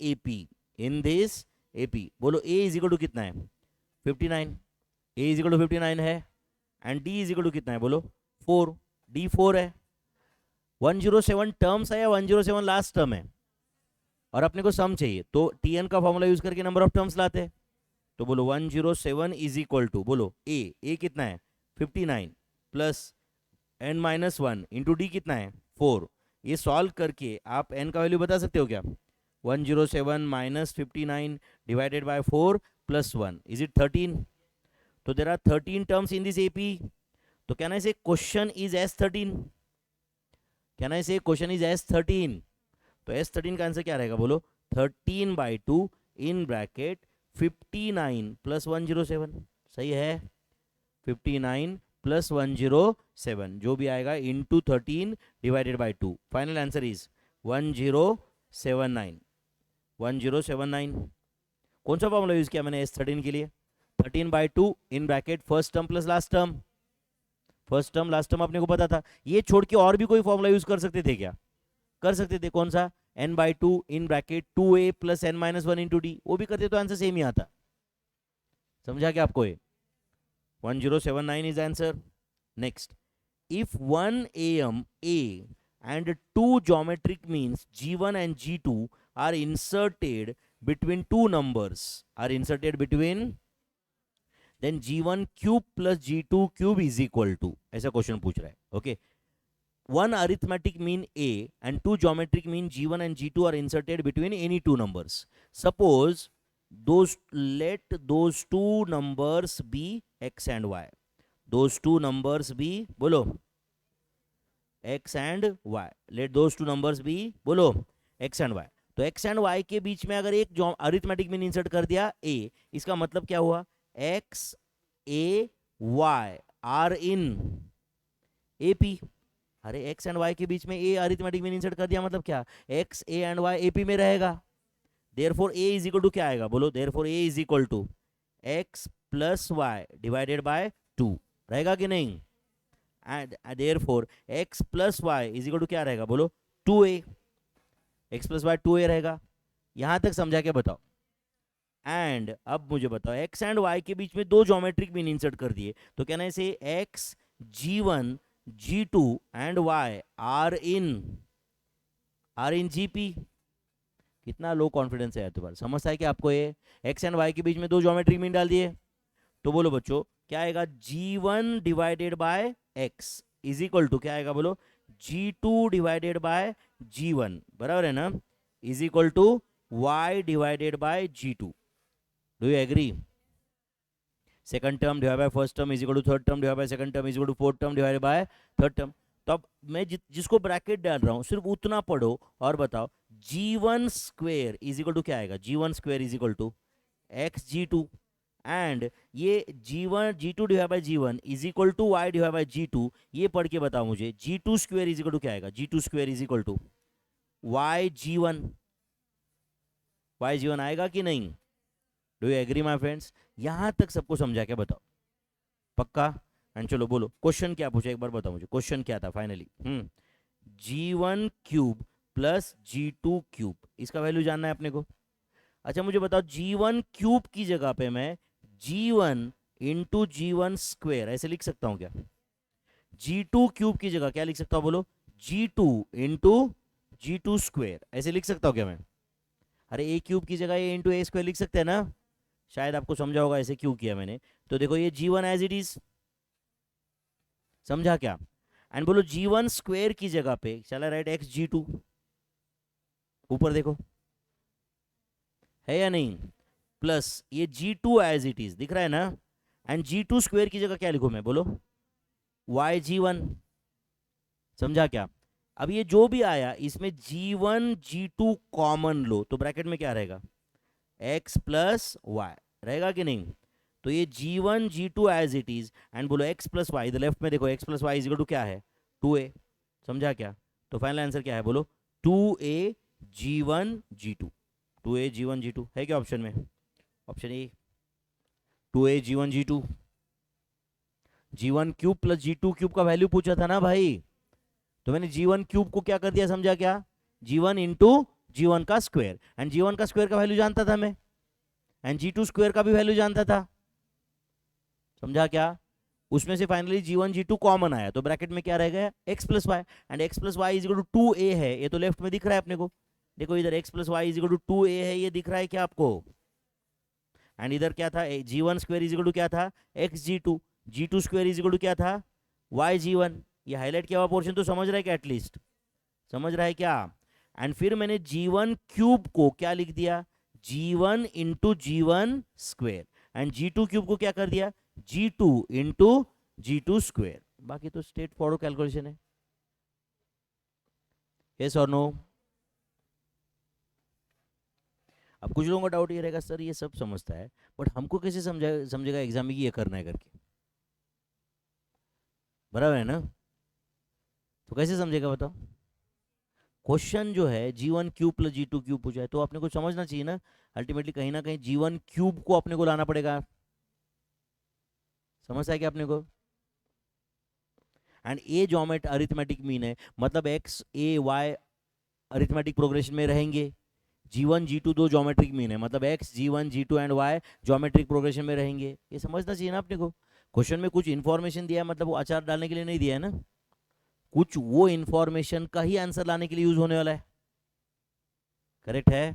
AP बोलो, A इज इक्वल टू कितना है? 59। A इज इक्वल टू 59 है, and D is equal to कितना है बोलो? 4। D 4 है। 107 टर्म्स है या 107 लास्ट टर्म है? और अपने को सम चाहिए, तो TN का फॉर्मूला यूज करके नंबर ऑफ टर्म्स लाते हैं। तो बोलो 107 इज इक्वल टू, बोलो A कितना है? 59 प्लस n-1 इंटू D कितना है? 4। ये सॉल्व करके आप n का वैल्यू बता सकते हो क्या? 107 - 59 डिवाइडेड बाय 4 + 1 इज इट 13? तो there are 13 terms in this AP। तो can I say question is S13? Can I say question is S13? तो S13 का आंसर क्या रहेगा बोलो? 13/2 इन ब्रैकेट 59 + 107। सही है, 59 + 107 जो भी आएगा into 13 divided by 2। Final answer is 1079। 1079। कौन सा फॉर्मूला यूज किया मैंने S13 के लिए? 13/2 in bracket first term plus last term. First term last term अपने को पता था। ये छोड़ के और भी कोई फॉर्मूला यूज कर सकते थे क्या? कर सकते थे। कौन सा? n/2 in bracket 2a + n-1 into D, वो भी करते तो आंसर सेम ही आता। समझा क्या आपको? ये 1079 is answer. Next, if 1 AM A and 2 geometric means G1 and G2 are inserted between two numbers, then G1 cube plus G2 cube is equal to, ऐसा क्वेश्चन पूछ रहा है। Okay, one arithmetic mean A and two geometric mean G1 and G2 are inserted between any two numbers. Suppose let those two numbers be X and Y. Those two numbers be, बोलो, X and Y. Let those two numbers be, बोलो, X and Y. तो X and Y के बीच में अगर एक arithmetic mean insert कर दिया A, इसका मतलब क्या हुआ? X A Y are in AP। अरे X एंड Y के बीच में A अरिथमेटिक मीन इंसर्ट कर दिया, मतलब क्या? X A and Y AP में रहेगा। Therefore A is equal to क्या आएगा बोलो? Therefore A is equal to X + Y divided by 2 रहेगा कि नहीं? And therefore X + Y is equal to क्या रहेगा बोलो? 2A। X + Y 2A रहेगा। यहां तक समझा क्या बताओ? एंड अब मुझे बताओ, X एंड Y के बीच में दो ज्योमेट्रिक मीन इंसर्ट कर दिए, तो क्या ना से X G1 G2 and Y are in GP। कितना लो कॉन्फिडेंस है यार तुम्हारा, समझता है कि आपको ये X एंड Y के बीच में दो ज्योमेट्रिक मीन डाल दिए, तो बोलो बच्चों क्या आएगा? G1 divided by X is equal to क्या आएगा बोलो? G2 डिवाइडेड बाय G1, बराबर है ना, is equal to Y divided by G2। Do you agree? Second term divide by first term is equal to third term divide by second term is equal to fourth term divide by third term. तो अब मैं जिसको bracket डाल रहा हूं सिर्फ उतना पढ़ो और बताओ, G1 square is equal to क्या आएगा? G1 square is equal to X G2, and ये G1 G2 divide by G1 is equal to Y divide by G2। ये पढ़ के बताओ मुझे, G2 square is equal to क्या आएगा? G2 square is equal to Y G1। Y G1 आएगा कि नहीं? Do you agree my friends? यहां तक सबको समझा के बताओ, पक्का? एंड चलो बोलो क्वेश्चन क्या पूछा, एक बार बताओ मुझे क्वेश्चन क्या था finally. G1 cube plus G2 cube, इसका वैल्यू जानना है अपने को। अच्छा मुझे बताओ G1 क्यूब की जगह पे मैं G1 इंटू G1 स्क्वेयर ऐसे लिख सकता हूँ क्या? G2 क्यूब की जगह क्या लिख सकता हूँ बोलो? G2 इंटू G2 स्क्वेयर ऐसे लिख सकता हूँ क्या मैं? अरे ए क्यूब की जगह ए इंटू ए स्क्वायर लिख सकते हैं ना? शायद आपको समझा होगा ऐसे क्यों किया मैंने। तो देखो ये G1 एज इट इज, समझा क्या? एंड बोलो G1 स्क्वेयर की जगह पे चला राइट एक्स G2, ऊपर देखो है या नहीं, प्लस ये G2 एज इट इज दिख रहा है ना, एंड G2 स्क्वेयर की जगह क्या लिखूं मैं बोलो? YG1, समझा क्या? अब ये जो भी आया इसमें G1 G2 कॉमन लो तो ब्रैकेट में क्या रहेगा? x प्लस वाई रहेगा कि नहीं? तो ये G1 G2 as it is, and बोलो x प्लस वाई, इधर लेफ्ट में देखो x plus Y is equal to क्या है? 2a, समझा क्या? तो फाइनल आंसर क्या है बोलो? 2a G1 G2, 2a G1 G2 है क्या ऑप्शन में? Option A 2a G1 G2। G1 cube plus G2 cube का वैल्यू पूछा था ना भाई, तो मैंने G1 क्यूब को क्या कर दिया समझा क्या? G1 इंटू G1 का स्क्वायर, एंड G1 का स्क्वायर का वैल्यू जानता था मैं, एंड G2 स्क्वायर का भी वैल्यू जानता था, समझा क्या? उसमें से फाइनली G1 G2 कॉमन आया तो ब्रैकेट में क्या रह गया? x plus y, and x plus y is equal to 2a है, ये तो लेफ्ट में दिख रहा है अपने को। देखो इधर x plus y is equal to 2a है, ये दिख रहा है क्या आपको? एंड इधर क्या था? G1 square is equal to क्या था? x G2 square is equal to क्या था? YG1। ये हाईलाइट किया हुआ पोर्शन तो समझ रहा है क्या? एटलीस्ट समझ रहा है क्या? एंड फिर मैंने G1 क्यूब को क्या लिख दिया? G1 into G1 square, and G2 cube को क्या कर दिया? G2 into G2 square. बाकी तो स्ट्रेट फॉरवर्ड कैलकुलेशन है। यस और नो? अब कुछ लोगों का डाउट ये रहेगा सर ये सब समझता है बट हमको कैसे समझेगा एग्जाम में कि ये करना है करके, बराबर है ना? तो कैसे समझेगा बताओ? क्वेश्चन जो है G1 cube plus G2 cube पूछा है तो अपने को समझना चाहिए ना, अल्टीमेटली कहीं ना कहीं G1 क्यूब को अपने को लाना पड़ेगा, समझता है क्या अपने को? And A geometric arithmetic mean है, मतलब x A y arithmetic progression में रहेंगे। G1 G2 दो ज्योमेट्रिक मीन है, मतलब x G1 G2 and y geometric progression में रहेंगे, ये समझना चाहिए ना अपने को। क्वेश्चन में कुछ इन्फॉर्मेशन दिया है मतलब वो अचार डालने के लिए नहीं दिया है ना, कुछ वो इन्फॉर्मेशन का ही आंसर लाने के लिए यूज होने वाला है, करेक्ट है?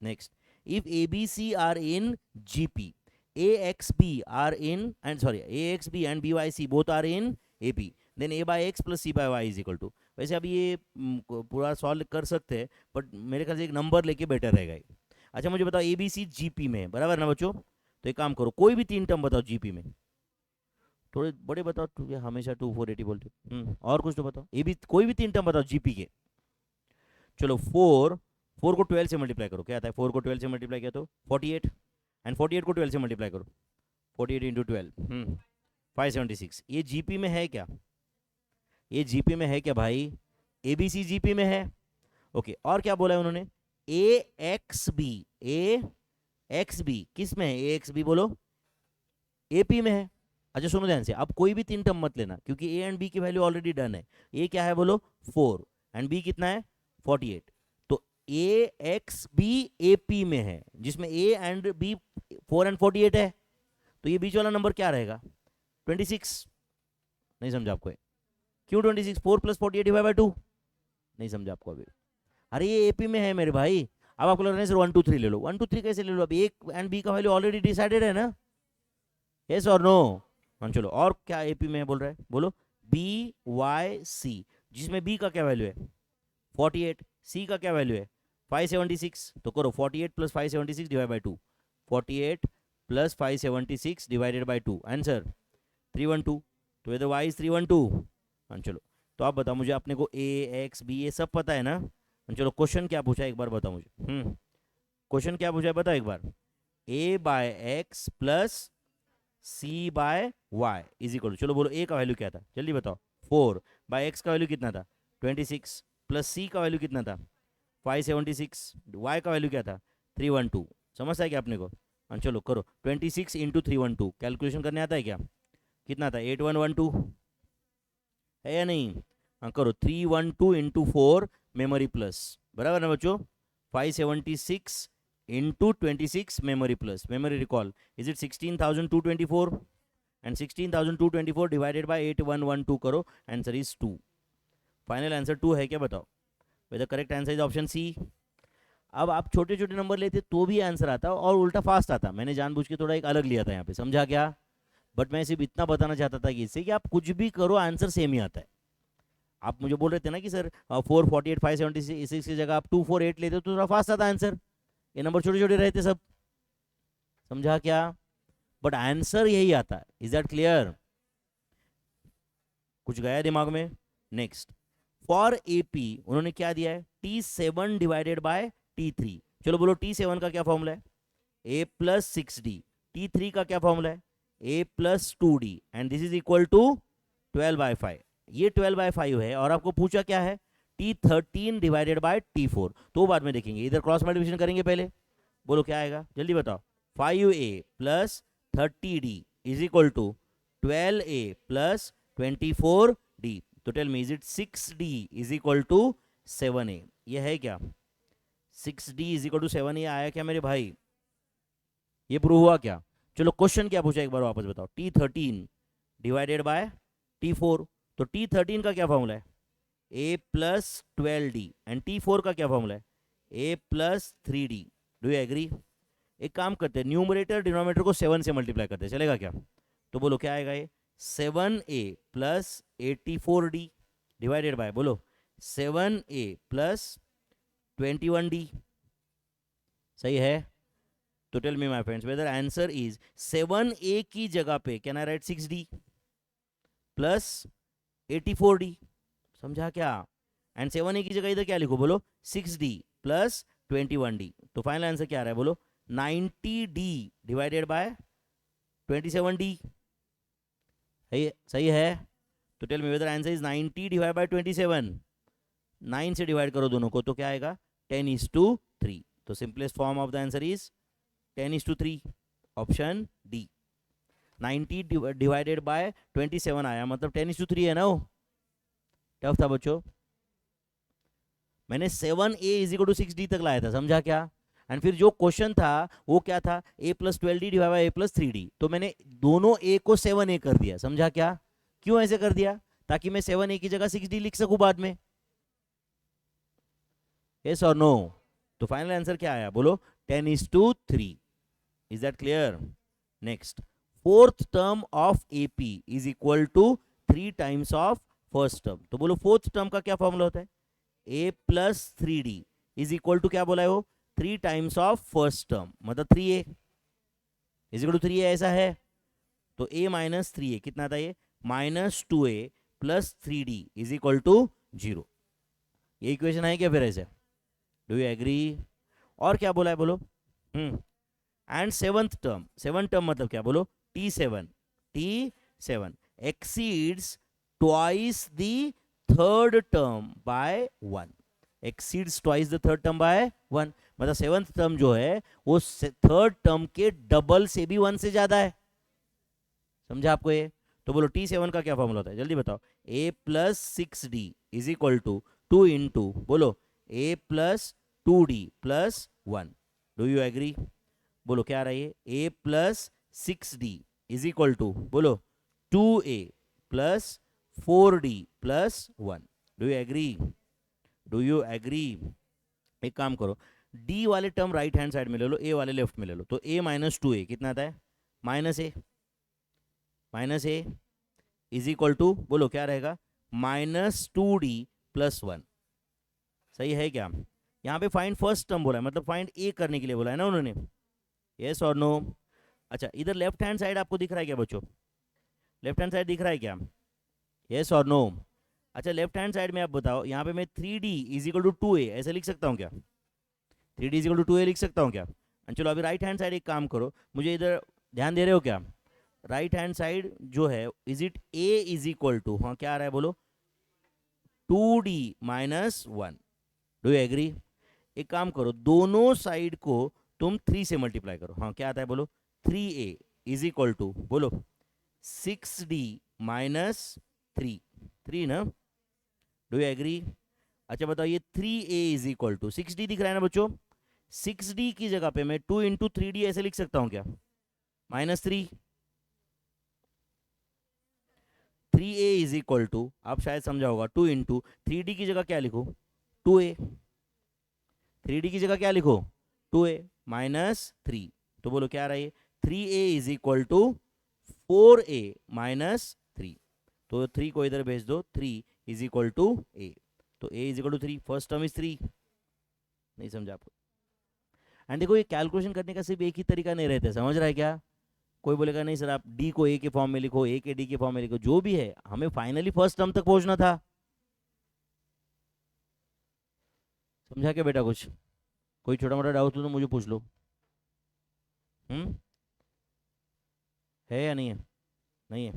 Next, if ABC are in GP, AXB are in and sorry AXB and BYC both are in AP, then A by X plus C by Y is equal to. वैसे अभी ये पूरा solve कर सकते हैं but मेरे ख्याल से एक नंबर लेके बेटर रहेगा ये। अच्छा मुझे बताओ ABC GP में है, बराबर ना बच्चों? तो एक काम करो कोई भी 3 टर्म बताओ GP में, थोड़े बड़े बताओ, ये हमेशा 2 4 80 बोलते हो। और कुछ तो बताओ, ए बी कोई भी 3 टर्म बताओ GP के। चलो 4 को 12 से मल्टीप्लाई करो, क्या आता है? 4 को 12 से मल्टीप्लाई किया तो 48, एंड 48 को 12 से मल्टीप्लाई करो, 48 इंटू 12 576। ये GP में है क्या? ये GP में है क्या भाई? ABC GP में है, ओके। और क्या बोला है उन्होंने? AXB किस में है? AXB बोलो AP में है। अच्छा सुनो ध्यान से, अब कोई भी 3 टर्म मत लेना क्योंकि A एंड B की वैल्यू ऑलरेडी डन है। A क्या है बोलो? 4, एंड B कितना है? 48। तो AXB AP में है जिसमें A एंड B 4 एंड 48 है, तो ये बीच वाला नंबर क्या रहेगा? 26। नहीं समझा आपको? क्यों 26? 4 प्लस 48 डिवाइड बाई 2, नहीं समझा आपको अभी? अरे ये AP में है मेरे भाई। अब आपको लग रहा है सर 1 2 3 ले लो, 1 2 3 कैसे ले लो? अब A एंड B का वैल्यू ऑलरेडी डिसाइडेड है ना, यस और नो? हाँ चलो, और क्या AP में है बोल रहा है बोलो? BYC, जिसमें B का क्या वैल्यू है? 48, C का क्या वैल्यू है? 576। तो करो 48 plus 576 divide by 2, 48 plus 576 divided by 2, answer 312। तो ये तो y इज 312। हाँ चलो, तो आप बताओ मुझे, अपने को AXB ये सब पता है ना? हाँ चलो, क्वेश्चन क्या पूछा है एक बार बताओ मुझे। क्वेश्चन क्या पूछा है बताओ एक बार? A by x plus C by y is equal to, चलो बोलो A का वैल्यू क्या था जल्दी बताओ? 4 बाय एक्स का वैल्यू कितना था? 26, प्लस C का वैल्यू कितना था? 576, y का वैल्यू क्या था? 312। समझता है क्या अपने को? हाँ चलो करो 26 इंटू 312, कैलकुलेशन करने आता है क्या? कितना था 8112 है या नहीं? हाँ करो 312 इंटू 4 मेमोरी प्लस, बराबर ना बच्चों? 576 into 26 memory plus memory recall is it 16,224 and 16,224 divided by 8112 करो, आंसर इज 2। फाइनल आंसर 2 है क्या बताओ? The correct answer is option C. अब आप छोटे छोटे नंबर लेते तो भी आंसर आता और उल्टा फास्ट आता, मैंने जानबूझ के थोड़ा एक अलग लिया था यहाँ पे, समझा क्या? बट मैं सिर्फ इतना बताना चाहता था कि इससे कि आप कुछ भी करो आंसर सेम ही आता है। आप मुझे बोल रहे थे ना कि सर 448 576 की जगह आप 248 लेते तो थोड़ा फास्ट आता आंसर, ये नंबर छोटे छोटे रहते सब, समझा क्या? बट आंसर यही आता है। Is that clear? कुछ गया दिमाग में? नेक्स्ट, फॉर एपी उन्होंने क्या दिया है? T7 divided by T3। चलो बोलो T7 का क्या फॉर्मूला है? A plus 6D। T3 का क्या फॉर्मूला है? A plus 2D and this is equal to 12/5। ये 12/5 है और आपको पूछा क्या है? T13 divided by T4। तो बाद में देखेंगे, इधर क्रॉस मल्टीप्लिकेशन करेंगे पहले। बोलो क्या आएगा, जल्दी बताओ। 5A plus 30D is equal to 12A plus 24D। तो tell me is it 6D is equal to 7A? ये है क्या? 6D is equal to 7A आया क्या मेरे भाई? ये प्रूव हुआ क्या? चलो क्वेश्चन क्या पूछा एक बार वापस बताओ। T13 divided by T4। तो T13 का क्या फॉर्मूला है? A plus 12D and T4 का क्या फॉर्मूला है? A plus 3D। Do you agree? एक काम करते हैं, न्यूमरेटर डिनोमिनेटर को 7 से मल्टीप्लाई करते हैं, चलेगा क्या? तो बोलो क्या आएगा ये? 7A plus 84D divided by, बोलो 7A प्लस 21D। सही है? तो tell me my friends whether answer is 7A की जगह पे can I right 6D plus 84D? समझा क्या? एंड 7A की जगह इधर क्या लिखो, बोलो 6D प्लस 21D। तो फाइनल आंसर क्या आ रहा है, बोलो 90D डिवाइडेड बाय 27D। सही है? तो tell me whether answer is 90 divide by 27। 9 से डिवाइड करो दोनों को तो क्या आएगा? 10:3। तो simplest form of the answer is 10:3, option D. 90 divided by 27 आया, मतलब 10:3 है ना वो। टफ था बच्चों। मैंने 7A is equal to 6D तक लाया था, समझा क्या? एंड फिर जो क्वेश्चन था वो क्या था? A plus 12D divide by A plus 3D। तो मैंने दोनों A को 7A कर दिया, समझा क्या? क्यों ऐसे कर दिया? ताकि मैं 7A की जगह 6D लिख सकूं बाद में। यस और नो? तो फाइनल आंसर क्या आया, बोलो 10:3। Is that clear? Next, fourth term of AP is equal to 3 times of first term. तो बोलो फोर्थ टर्म का क्या फॉर्मूला होता है? A plus 3D is equal to क्या बोला है वो? 3 टाइम्स ऑफ फर्स्ट टर्म, मतलब 3A is equal to 3A, ऐसा है? तो A माइनस 3A कितना था ये? Minus 2A plus 3D is equal to 0। ये इक्वेशन है क्या फिर ऐसे? Do you agree? और क्या बोला है बोलो? एंड सेवंथ टर्म मतलब क्या, बोलो T7 exceeds twice the third term by 1। Exceeds twice the third term by 1 मतलब सेवंथ टर्म जो है वो थर्ड टर्म के डबल से भी 1 से ज्यादा है, समझा आपको ये? तो बोलो T7 का क्या फॉर्मूला होता है, जल्दी बताओ। A plus 6D is equal to 2 into, बोलो A plus 2D plus 1। Do you agree? बोलो क्या आ रहा है? A plus 6D is equal to, बोलो 2A plus 4D plus 1। Do you agree? Do you agree? एक काम करो, D वाले टर्म राइट हैंड साइड में ले लो, A वाले लेफ्ट में ले लो। तो A माइनस 2A कितना आता है? Minus A is equal to, बोलो क्या रहेगा? -2D plus 1। सही है क्या? यहाँ पे फाइंड फर्स्ट टर्म बोला है, मतलब फाइंड A करने के लिए बोला है ना उन्होंने। यस और नो? अच्छा इधर लेफ्ट हैंड साइड आपको दिख रहा है क्या बच्चों? लेफ्ट हैंड साइड दिख रहा है क्या? यस और नो? अच्छा लेफ्ट हैंड साइड में आप बताओ, यहाँ पे मैं 3D is equal to 2A ऐसे लिख सकता हूँ क्या? 3D is equal to 2A लिख सकता हूँ क्या? चलो अभी राइट हैंड साइड एक काम करो, मुझे इधर ध्यान दे रहे हो क्या? राइट हैंड साइड जो है is it A is equal to, हाँ क्या आ रहा है बोलो? 2D minus 1। Do you agree? एक काम करो, दोनों साइड को तुम 3 से मल्टीप्लाई करो, हाँ क्या आता है बोलो? 3A इज इक्वल टू, बोलो 6d माइनस 3 ना, डू यू एग्री? अच्छा बताओ ये 3a is equal to 6d दिख रहा है ना बच्चों, 6d की जगह पे मैं 2 इंटू 3d ऐसे लिख सकता हूँ क्या? -3 3a इज इक्वल टू, आप शायद समझा होगा, 2 इंटू 3d की जगह क्या लिखो? 2a। 3d की जगह क्या लिखो? 2a -3। तो बोलो क्या आ रहा है? 3a is equal to 4a -3। तो 3 को इधर भेज दो, 3 इज इक्वल टू a। तो a is equal to 3, first term is 3। नहीं समझा आपको? एंड देखो ये कैलकुलेशन करने का सिर्फ एक ही तरीका नहीं रहता, समझ रहा है क्या? कोई बोलेगा नहीं सर आप d को a के फॉर्म में लिखो, a के d के फॉर्म में लिखो, जो भी है हमें फाइनली फर्स्ट टर्म तक पहुंचना था। समझा क्या बेटा? कुछ कोई छोटा मोटा डाउट हो तो मुझे पूछ लो। हम्म, है या नहीं है? नहीं है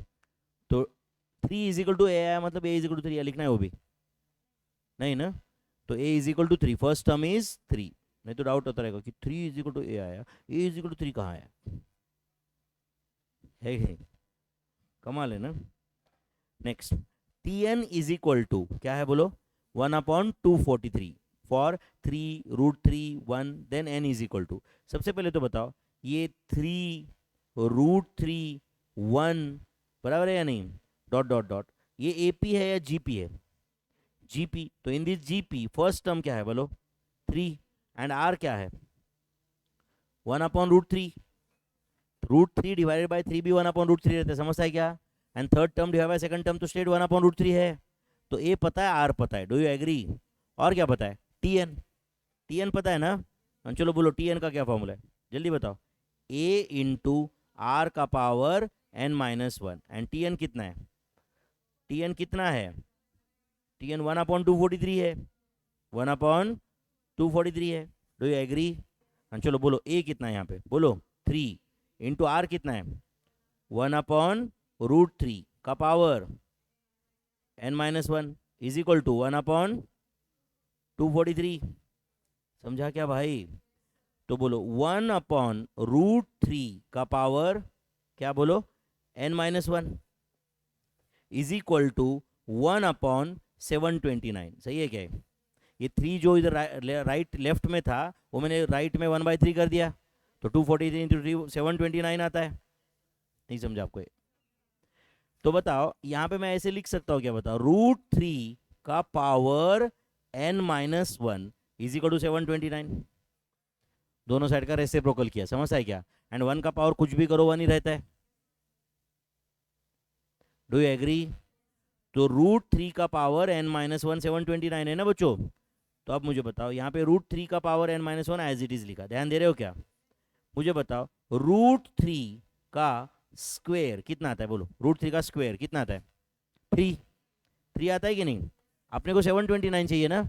तो 3 इज इक्वल टू ए आया, मतलब a इज इक्वल टू 3 लिखना है वो भी? नहीं ना, तो a is equal to 3, first term is 3। नहीं तो डाउट होता रहेगा कि 3 इज इक्वल टू a आया, a इज इक्वल टू 3 कहाँ आया? है कमाल है ना। Next, tn is equal to क्या है बोलो? 1/243 for 3√3 1, then n is equal to. सबसे पहले तो बताओ ये 3√3 1 बराबर है या नहीं? डॉट डॉट डॉट, ये AP है या GP है? GP। तो in this GP first term क्या है बोलो? 3, एंड R क्या है? 1/√3। √3 डिवाइडेड बाई 3 भी 1/√3 रहता है, समझता है क्या? And third term divide by second term तो स्ट्रेट 1/√3 है। तो ए पता है, आर पता है, डू यू एग्री? और क्या पता है? टीएन। टीएन पता है ना? चलो बोलो टीएन का क्या फॉर्मूला है, जल्दी बताओ। ए इंटू आर का पावर n-1, एंड टीएन कितना है? टीएन कितना है? टीएन 1/243 है, 1/243 है, डू यू एग्री? चलो बोलो ए कितना है यहाँ पे, बोलो 3 इंटू आर कितना है? 1/√3 का power n-1 is equal to 1/243। समझा क्या भाई? तो बोलो 1/√3 का पावर क्या बोलो? n-1 is equal to 1/729। सही है क्या? ये 3 जो इधर राइट लेफ्ट में था वो मैंने राइट में 1/3 कर दिया, तो 243 इंटू 3 729 आता है। नहीं समझा आपको? तो बताओ यहाँ पे मैं ऐसे लिख सकता हूँ क्या? बताओ √3 का power n-1 is equal to 729। दोनों साइड का रेसिप्रोकल किया, समझता है क्या? एंड 1 का पावर कुछ भी करो 1 ही रहता है, डू यू एग्री? तो √3 का पावर n-1 729 है ना बच्चों? तो अब मुझे बताओ यहाँ पे √3 का power n-1 as it is लिखा, ध्यान दे रहे हो क्या? मुझे बताओ √3 का स्क्वायर कितना आता है? बोलो √3 का स्क्वायर कितना आता है? 3। 3 आता है कि नहीं? अपने को 729 चाहिए ना,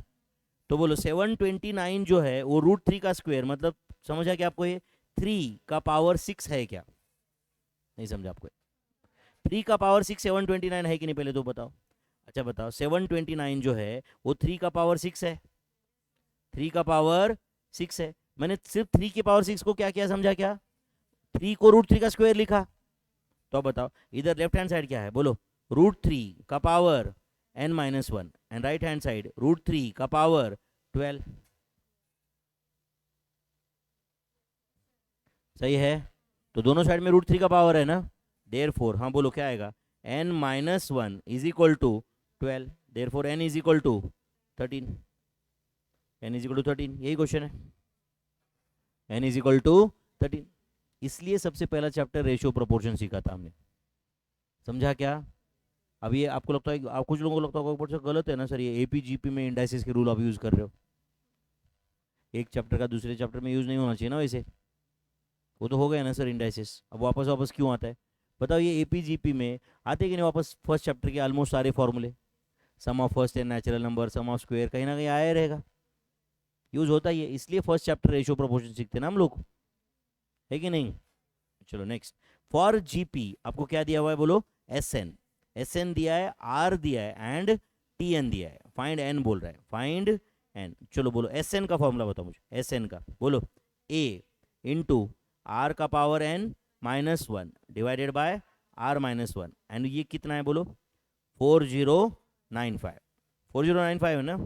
तो बोलो 729 जो है वो √3 का स्क्वायर, मतलब समझा क्या आपको? ये 3 का पावर 6 है क्या? नहीं समझा आपको? 3 का पावर 6 729 है कि नहीं पहले तो बताओ। अच्छा बताओ 729 जो है वो 3 का पावर 6 है, 3 का पावर 6 है। मैंने सिर्फ 3 की पावर 6 को क्या किया, समझा क्या? 3 को √3 का स्क्वायर लिखा। तो अब बताओ इधर लेफ्ट हैंड साइड क्या है? बोलो √3 का power n-1, and right hand side √3 का पावर 12। सही है? तो दोनों साइड में √3 का पावर है ना, देयरफॉर हाँ बोलो क्या आएगा? n-1 is equal to 12, therefore n is equal to 13। n is equal to 13, यही क्वेश्चन है, n इज इक्वल टू 13। इसलिए सबसे पहला चैप्टर रेशियो प्रोपोर्शन सीखा था हमने, समझा क्या? अब ये आपको लगता है, आप कुछ लोगों को लगता होगा गलत है ना सर, ये एपी जीपी में इंडाइसिस के रूल आप यूज़ कर रहे हो, एक चैप्टर का दूसरे चैप्टर में यूज़ नहीं होना चाहिए ना वैसे। वो तो हो गया ना सर इंडाइसिस, अब वापस वापस क्यों आता है बताओ? ये एपी जीपी में आते कि नहीं वापस फर्स्ट चैप्टर के ऑलमोस्ट सारे फॉर्मूले, sum of first and natural number, sum of square, कहीं ना कहीं आया रहेगा, यूज़ होता ही है। इसलिए फर्स्ट चैप्टर रेशियो प्रोपोर्शन सीखते हैं ना हम लोग, है कि नहीं? चलो नेक्स्ट, फॉर जीपी आपको क्या दिया हुआ है बोलो? एस एन दिया है, आर दिया है, एंड टी एन दिया है, फाइंड एन बोल रहा है, फाइंड एन। चलो बोलो एस एन का फॉर्मूला बताओ मुझे, एस एन का बोलो। ए इंटू आर का power n-1 divided by R minus one, and ये कितना है बोलो 4095, 4095 है ना,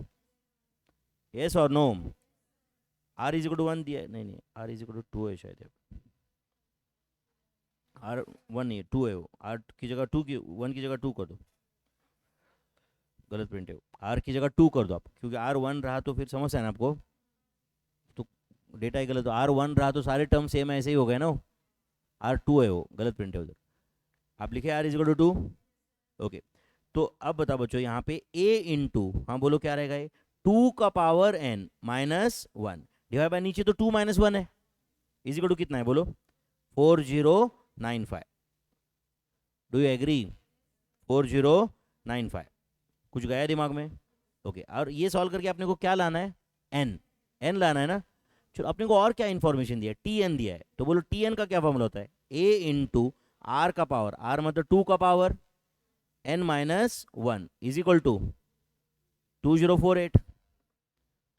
यस और no? R is equal to one दिया है, नहीं नहीं R is equal to two है शायद, आर वन नहीं है टू है, वो आर की जगह टू की, वन की जगह टू कर दो, गलत प्रिंट है वो, आर की जगह टू कर दो आप, क्योंकि आर वन रहा तो फिर समझ है ना आपको, तो डेटा ही गलत हो, आर वन रहा तो सारे टर्म सेम ऐसे ही हो गए ना, आर टू है वो, गलत प्रिंट है उधर, आप लिखे R is equal to two. Okay, तो अब बताओ बच्चों यहाँ पे a इंटू, हाँ बोलो क्या रहेगा ये, टू का power n minus one divide by नीचे तो टू माइनस वन है, इज इक्वल टू कितना है बोलो 4095, डू यू एग्री? 4095, कुछ गया दिमाग में? ओके, और ये सॉल्व करके अपने को क्या लाना है, n लाना है ना। चलो अपने को और क्या इन्फॉर्मेशन दिया है, tn दिया है, तो बोलो tn का क्या फॉर्मूला होता है, a इंटू आर का पावर, आर मतलब टू का power n minus one is equal to 2048,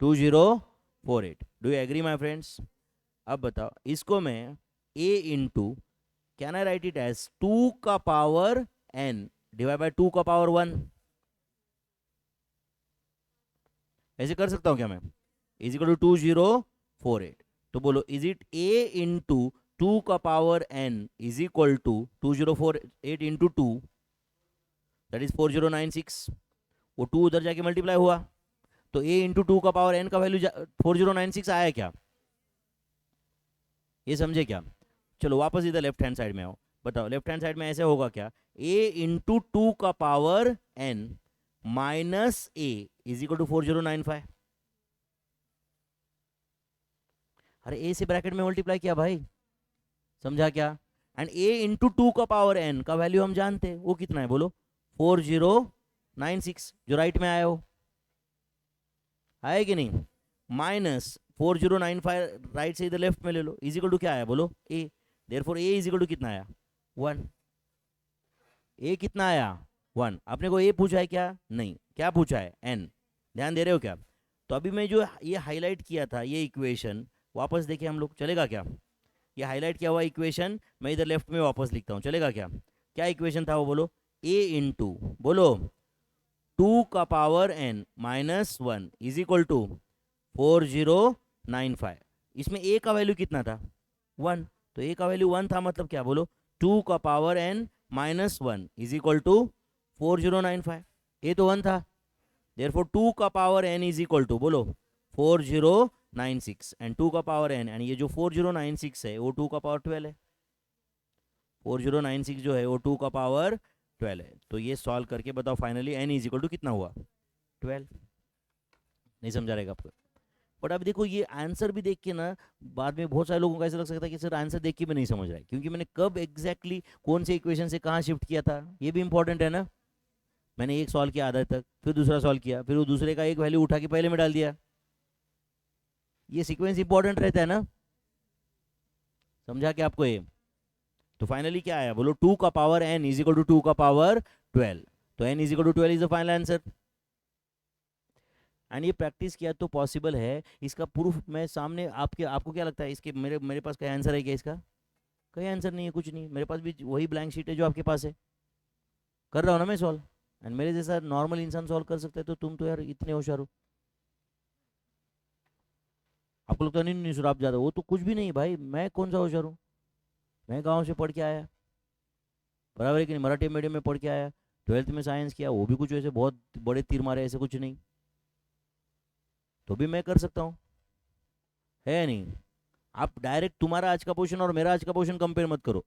2048, do you agree my friends? अब बताओ इसको मैं a into, can I write it as two का power n divide by two का power one, ऐसे कर सकता हूं क्या मैं, इज इक्वल टू 2048, तो बोलो is it a into two का power n is equal to 2048 into two, that is 4096, वो टू उधर जाके मल्टीप्लाई हुआ, तो a इंटू टू का पावर n का वैल्यू 4096 आया क्या, ये समझे क्या? चलो वापस इधर लेफ्ट हैंड साइड में आओ, बताओ लेफ्ट हैंड साइड में ऐसे होगा क्या, a इंटू टू का power n minus a is equal to 4095, अरे a से ब्रैकेट में मल्टीप्लाई किया भाई, समझा क्या? एंड a इंटू टू का पावर n का वैल्यू हम जानते हैं, वो कितना है बोलो 4096, जो राइट में आया हो, आया कि नहीं, माइनस 4095 राइट से इधर लेफ्ट में ले लो, इज इक्वल टू क्या आया बोलो a, therefore a is equal to कितना आया वन, a कितना आया वन, आपने को a पूछा है क्या, नहीं, क्या पूछा है n, ध्यान दे रहे हो क्या? तो अभी मैं जो ये हाईलाइट किया था ये इक्वेशन वापस देखे हम लोग, चलेगा क्या? ये हाईलाइट किया हुआ इक्वेशन मैं इधर लेफ्ट में वापस लिखता हूँ, चलेगा क्या? क्या इक्वेशन था वो बोलो, a इंटू बोलो टू का power n minus one is equal to 4095, इसमें a का वैल्यू कितना था वन, तो a का वैल्यू वन था, मतलब क्या बोलो टू का power n minus one is equal to 4095, a तो वन था, देयरफॉर टू का power n is equal to बोलो 4096, एंड टू का पावर n, एंड ये जो 4096 है वो टू का पावर 12 है, 4096 जो है वो टू का पावर 12 है, तो ये सॉल्व करके बताओ finally n is equal to कितना हुआ 12, नहीं समझा रहेगा आपको? बट अब देखो ये आंसर भी देख के ना बाद में बहुत सारे लोगों को ऐसा लग सकता है कि सर आंसर देख के भी नहीं समझ रहा है, क्योंकि मैंने कब एग्जैक्टली कौन से इक्वेशन से कहाँ शिफ्ट किया था, ये भी इंपॉर्टेंट है ना। मैंने एक सॉल्व किया आधा तक, फिर दूसरा सॉल्व किया, फिर वो दूसरे का एक वैल्यू उठा के पहले में डाल दिया, ये सीक्वेंस इंपॉर्टेंट रहता है ना, समझा क्या आपको ये? तो फाइनली क्या आया बोलो टू का power n is equal to two का पावर 12, तो n is equal to 12 is the final answer, and ये प्रैक्टिस किया तो पॉसिबल है, इसका प्रूफ मैं सामने आपके, आपको क्या लगता है इसके, मेरे मेरे पास क्या आंसर है क्या इसका? कोई आंसर नहीं है, कुछ नहीं, मेरे पास भी वही ब्लैंक शीट है जो आपके पास है, कर रहा हूँ ना मैं सॉल्व, एंड मेरे जैसा नॉर्मल इंसान सॉल्व कर सकता है, तो तुम तो यार इतने होशियार हो, आपको लगता नहीं नहीं सर आप ज़्यादा, वो तो कुछ भी नहीं भाई, मैं कौन सा होशियार हूँ, मैं गाँव से पढ़ के आया, बराबर है कि नहीं, मराठी मीडियम में पढ़ के आया, ट्वेल्थ में साइंस किया, वो भी कुछ ऐसे बहुत बड़े तीर मारे ऐसे कुछ नहीं, तो भी मैं कर सकता हूँ, है नहीं? आप डायरेक्ट तुम्हारा आज का पोर्शन और मेरा आज का पोर्शन कंपेयर मत करो,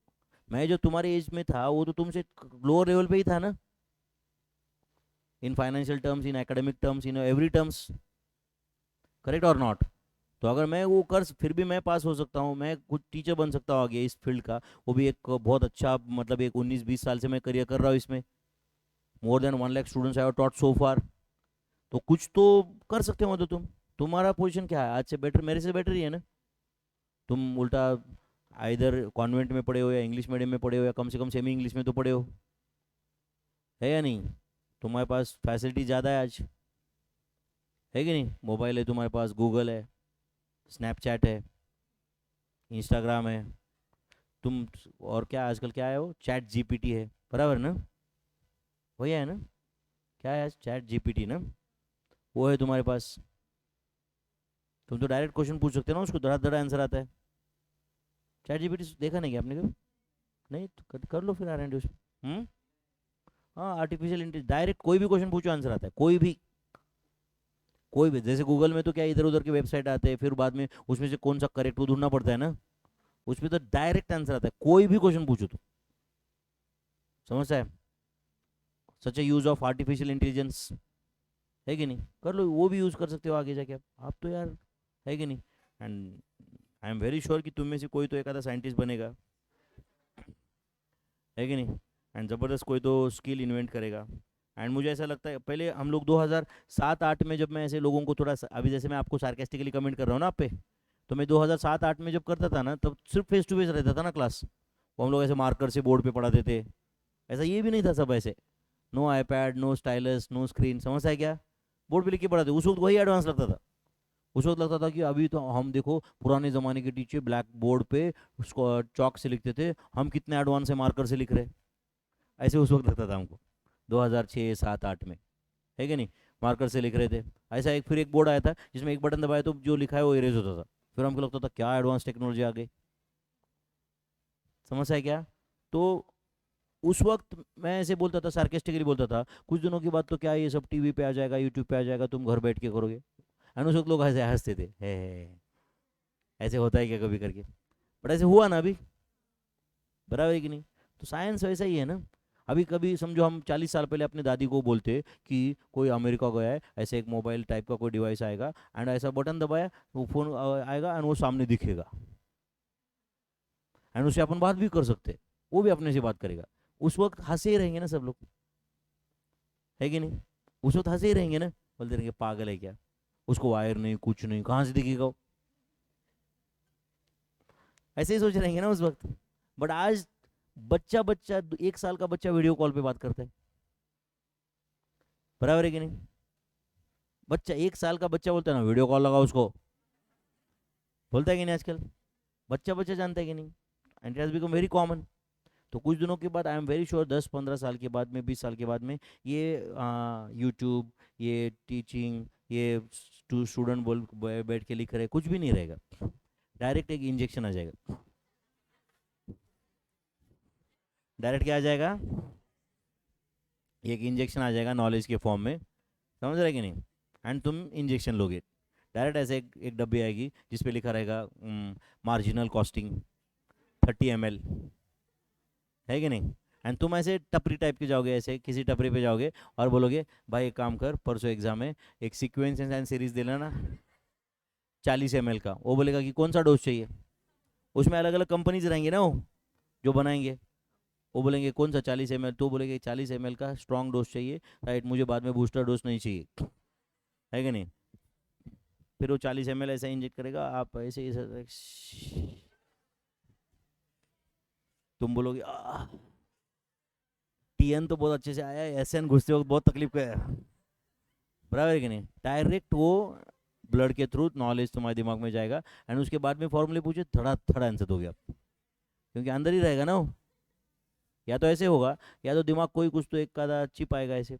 मैं जो तुम्हारे एज में था वो तो तुमसे लोअर लेवल पे ही था ना, in financial terms, in academic terms, in every terms, correct और नॉट? तो अगर मैं वो कर फिर भी मैं पास हो सकता हूँ, मैं कुछ टीचर बन सकता हूँ आगे इस फील्ड का, वो भी एक बहुत अच्छा, मतलब एक 19-20 साल से मैं करियर कर रहा हूँ इसमें, more than 1 lakh students I have taught so far, तो कुछ तो कर सकते हो, तो तुम्हारा पोजीशन क्या है आज से बेटर, मेरे से बेटर ही है ना, तुम उल्टा इधर कॉन्वेंट में पढ़े हो या इंग्लिश मीडियम में पढ़े हो या कम से कम सेमी इंग्लिश में तो पढ़े हो, है या नहीं? तुम्हारे पास फैसिलिटी ज़्यादा है आज, है कि नहीं, मोबाइल है तुम्हारे पास, गूगल है, स्नैपचैट है, इंस्टाग्राम है, तुम और क्या आजकल क्या है, वो चैट जीपीटी है, बराबर ना, वही है ना, क्या है चैट जीपीटी ना, वो है तुम्हारे पास। तुम तो डायरेक्ट क्वेश्चन पूछ सकते हो ना, उसको धड़ा धड़ा आंसर आता है। चैट जीपीटी देखा नहीं क्या आपने कभी? नहीं तो कर लो फिर आर एंड हम्म। हाँ, आर्टिफिशियल इंटेलिजेंस, डायरेक्ट कोई भी क्वेश्चन पूछो आंसर आता है, कोई भी। कोई भी, जैसे गूगल में तो क्या इधर उधर के वेबसाइट आते हैं, फिर बाद में उसमें से कौन सा करेक्ट वो ढूंढना पड़ता है ना, उसमें तो डायरेक्ट आंसर आता है, कोई भी क्वेश्चन पूछो तो। समझता है? सच ए यूज ऑफ आर्टिफिशियल इंटेलिजेंस, है कि नहीं? कर लो, वो भी यूज़ कर सकते हो आगे जाके आप तो यार, है कि नहीं? And I am very sure कि तुम में से कोई तो एक आधा साइंटिस्ट बनेगा, है कि नहीं? एंड ज़बरदस्त कोई तो स्किल इन्वेंट करेगा। एंड मुझे ऐसा लगता है, पहले हम लोग 2007-8 में, जब मैं ऐसे लोगों को थोड़ा अभी जैसे मैं आपको सार्केस्टिकली कमेंट कर रहा हूँ ना आप पे, तो मैं 2007-8 में जब करता था ना, तब सिर्फ फेस टू फेस रहता था ना क्लास। वो हम लोग ऐसे मार्कर से बोर्ड पे पढ़ाते थे, ऐसा ये भी नहीं था सब ऐसे, no iPad, no stylus, no screen, समझ है क्या? बोर्ड पे लिख के पढ़ाते, उस वक्त वही एडवांस लगता था। उस वक्त लगता था कि अभी तो हम देखो, पुराने ज़माने के टीचर ब्लैक बोर्ड पे उसको चौक से लिखते थे, हम कितने एडवांस है मार्कर से लिख रहे, ऐसे उस वक्त लगता था हमको, 2006, 7, 8 में, है कि नहीं? मार्कर से लिख रहे थे। ऐसा एक फिर एक बोर्ड आया था जिसमें एक बटन दबाया तो जो लिखा है वो इरेज होता था, फिर हमको लगता था क्या एडवांस टेक्नोलॉजी आ गई। समझ है क्या? तो उस वक्त मैं ऐसे बोलता था, सार्केस्टिकली बोलता था, कुछ दिनों के बाद तो क्या ये सब टीवी पे आ जाएगा, यूट्यूब पे आ जाएगा, तुम घर बैठ के करोगे। एंड उस वक्त लोग ऐसे हंसते थे, है ऐसे होता है क्या कभी करके, बट ऐसे हुआ ना अभी, बराबर है कि नहीं? तो साइंस वैसा ही है ना। अभी कभी समझो हम 40 साल पहले अपने दादी को बोलते कि कोई अमेरिका गया है, ऐसे एक मोबाइल टाइप का कोई डिवाइस आएगा, एंड ऐसा बटन दबाया, वो फोन आएगा एंड वो सामने दिखेगा, एंड उससे अपन बात भी कर सकते हैं, वो भी अपने से बात करेगा। उस वक्त हंसे ही रहेंगे ना सब लोग, है कि नहीं? उस वक्त हंसे ही रहेंगे ना, बोलते रहेंगे पागल है क्या, उसको वायर नहीं, कुछ नहीं, कहाँ से दिखेगा वो, ऐसे ही सोच रहेंगे ना उस वक्त। बट आज बच्चा बच्चा 1 साल का बच्चा वीडियो कॉल पे बात करता है, बराबर है कि नहीं? बच्चा 1 साल का बच्चा बोलता है ना, वीडियो कॉल लगाओ उसको, बोलता है कि नहीं आजकल? बच्चा बच्चा जानता है कि नहीं? And it has become very common. तो कुछ दिनों के बाद आई एम वेरी श्योर, 10-15 साल के बाद में, 20 साल के बाद में, ये यूट्यूब, ये टीचिंग, ये स्टूडेंट बोल बैठ के लिख रहे, कुछ भी नहीं रहेगा, डायरेक्ट एक इंजेक्शन आ जाएगा। डायरेक्ट क्या आ जाएगा? एक इंजेक्शन आ जाएगा नॉलेज के फॉर्म में, समझ रहे कि नहीं? एंड तुम इंजेक्शन लोगे, डायरेक्ट ऐसे एक डब्बी आएगी जिसपे लिखा रहेगा मार्जिनल कॉस्टिंग 30 ml, है कि नहीं? एंड तुम ऐसे टपरी टाइप के जाओगे, ऐसे किसी टपरी पे जाओगे और बोलोगे भाई एक काम कर, परसों एग्जाम है, एक सीक्वेंस एंड सीरीज दे लेना 40 ml का। वो बोलेगा कि कौन सा डोज चाहिए, उसमें अलग अलग कंपनीज रहेंगे ना वो जो बनाएंगे, वो बोलेंगे कौन सा 40 ml, तो बोलेंगे 40 ml का स्ट्रॉन्ग डोज चाहिए, राइट, मुझे बाद में बूस्टर डोज नहीं चाहिए, है कि नहीं? फिर वो 40 ml ऐसा इंजेक्ट करेगा, आप ऐसे तुम बोलोगे टीएन तो बहुत अच्छे से आया है, एसएन घुसते वक्त बहुत तकलीफ का है, बराबर है कि नहीं? डायरेक्ट वो ब्लड के थ्रू नॉलेज तुम्हारे दिमाग में जाएगा, एंड उसके बाद में फॉर्मूले पूछे, थोड़ा थोड़ा आंसर दोगे आप, क्योंकि अंदर ही रहेगा ना वो। या तो ऐसे होगा, या तो दिमाग कोई कुछ तो एक आधा चिप आएगा ऐसे,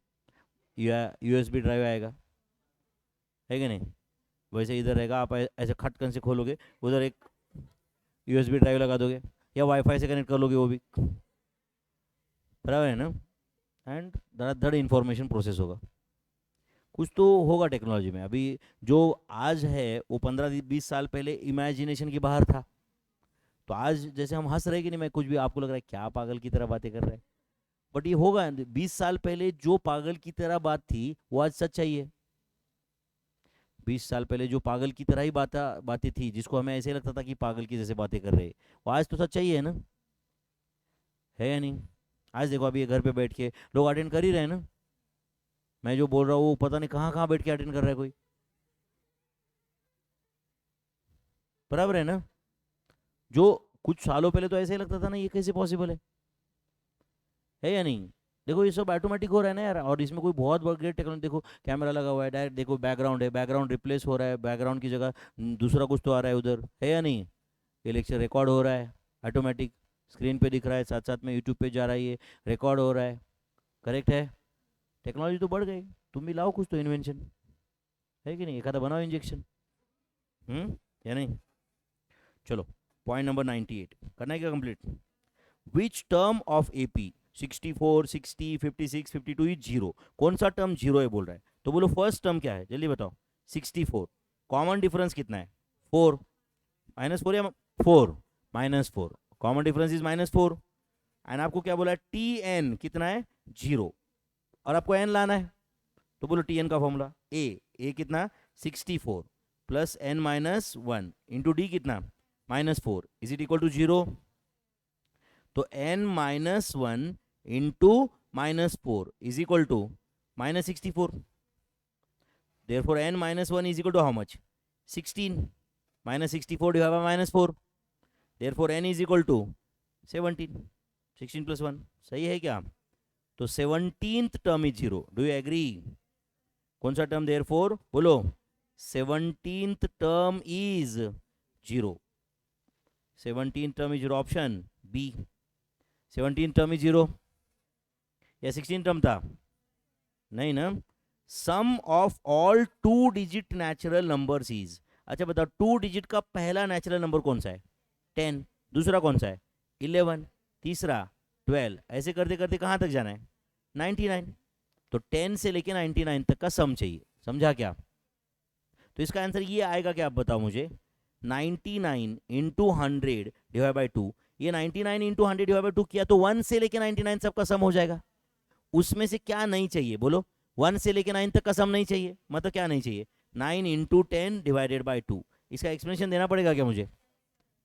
या यूएसबी ड्राइव आएगा, है कि नहीं? वैसे इधर रहेगा, आप ऐसे खटकन से खोलोगे, उधर एक यूएसबी ड्राइव लगा दोगे, या वाईफाई से कनेक्ट कर लोगे वो भी, बराबर है ना? एंड धड़ इंफॉर्मेशन प्रोसेस होगा। कुछ तो होगा टेक्नोलॉजी में अभी, जो आज है वो 15-20 साल पहले इमेजिनेशन के बाहर था। तो आज जैसे हम हंस रहे हैं कि नहीं, मैं कुछ भी आपको लग रहा है क्या पागल की तरह बातें कर रहा है, बट ये होगा। 20 साल पहले जो पागल की तरह बात थी वो आज सच्चाई है। 20 साल पहले जो पागल की तरह ही बातें थी, जिसको हमें ऐसे लगता था कि पागल की जैसे बातें कर रहे हैं, वो आज तो सच्चाई है ना, है या नहीं? आज देखो अभी ये घर पे बैठ के लोग अटेंड कर ही रहे हैं ना, मैं जो बोल रहा हूँ वो पता नहीं कहाँ कहाँ बैठ के अटेंड कर रहा है कोई, बराबर है ना? जो कुछ सालों पहले तो ऐसे ही लगता था ना, ये कैसे पॉसिबल है या नहीं? देखो ये सब ऑटोमेटिक हो रहा है ना यार, और इसमें कोई बहुत बड़ा ग्रेट टेक्नोलॉजी, देखो कैमरा लगा हुआ है, डायरेक्ट देखो बैकग्राउंड है, बैकग्राउंड रिप्लेस हो रहा है, बैकग्राउंड की जगह दूसरा कुछ तो आ रहा है उधर, है या नहीं? ये लेक्चर रिकॉर्ड हो रहा है ऑटोमेटिक, स्क्रीन पे दिख रहा है, साथ साथ में यूट्यूब पे जा रहा है, ये रिकॉर्ड हो रहा है, करेक्ट है? टेक्नोलॉजी तो बढ़ गई, तुम भी लाओ कुछ तो इन्वेंशन, है कि नहीं? एक आधा बनाओ इंजेक्शन, या नहीं? चलो पॉइंट नंबर 98 करना है क्या complete? Which term of AP 64, 60, 56, 52 is zero? कौन सा टर्म जीरो है बोल रहा है? तो बोलो फर्स्ट टर्म क्या है, जल्दी बताओ। 64, कॉमन डिफरेंस कितना है? 4, -4 या 4, -4, कॉमन डिफरेंस इज -4। एंड आपको क्या बोला है? टी एन कितना है? जीरो, और आपको एन लाना है, तो बोलो टी एन का फॉर्मूला ए कितना? 64 plus n minus 1 into D कितना? -4, is it equal to zero? तो n -1 into -4 is equal to -64, therefore n -1 is equal to how much? 16, -64 divided by -4, therefore n is equal to 17, 16 plus 1, सही है क्या? तो 17th term is zero, do you agree? कौन सा term therefore बोलो? 17th term is zero, 17th term is zero, option B, 17th term is zero. या 16 term था? नहीं ना। Sum of all 2 digit natural numbers is, अच्छा बताओ 2 digit का पहला नेचुरल नंबर कौन सा है? 10, दूसरा कौन सा है? 11, तीसरा 12, ऐसे करते करते कहाँ तक जाना है? 99। तो 10 से लेके 99 तक का सम चाहिए, समझा क्या? तो इसका आंसर ये आएगा क्या, आप बताओ मुझे? 99 इंटू 100 डिवाइड बाई 2, ये 99 इंटू 100 डिवाइड बाई 2 किया तो 1 से लेके 99 सबका सम हो जाएगा। उसमें से क्या नहीं चाहिए बोलो? 1 से लेके 9 तक का सम नहीं चाहिए, मतलब क्या नहीं चाहिए? 9 इंटू 10 डिवाइडेड बाई 2, इसका एक्सप्लेनेशन देना पड़ेगा क्या मुझे?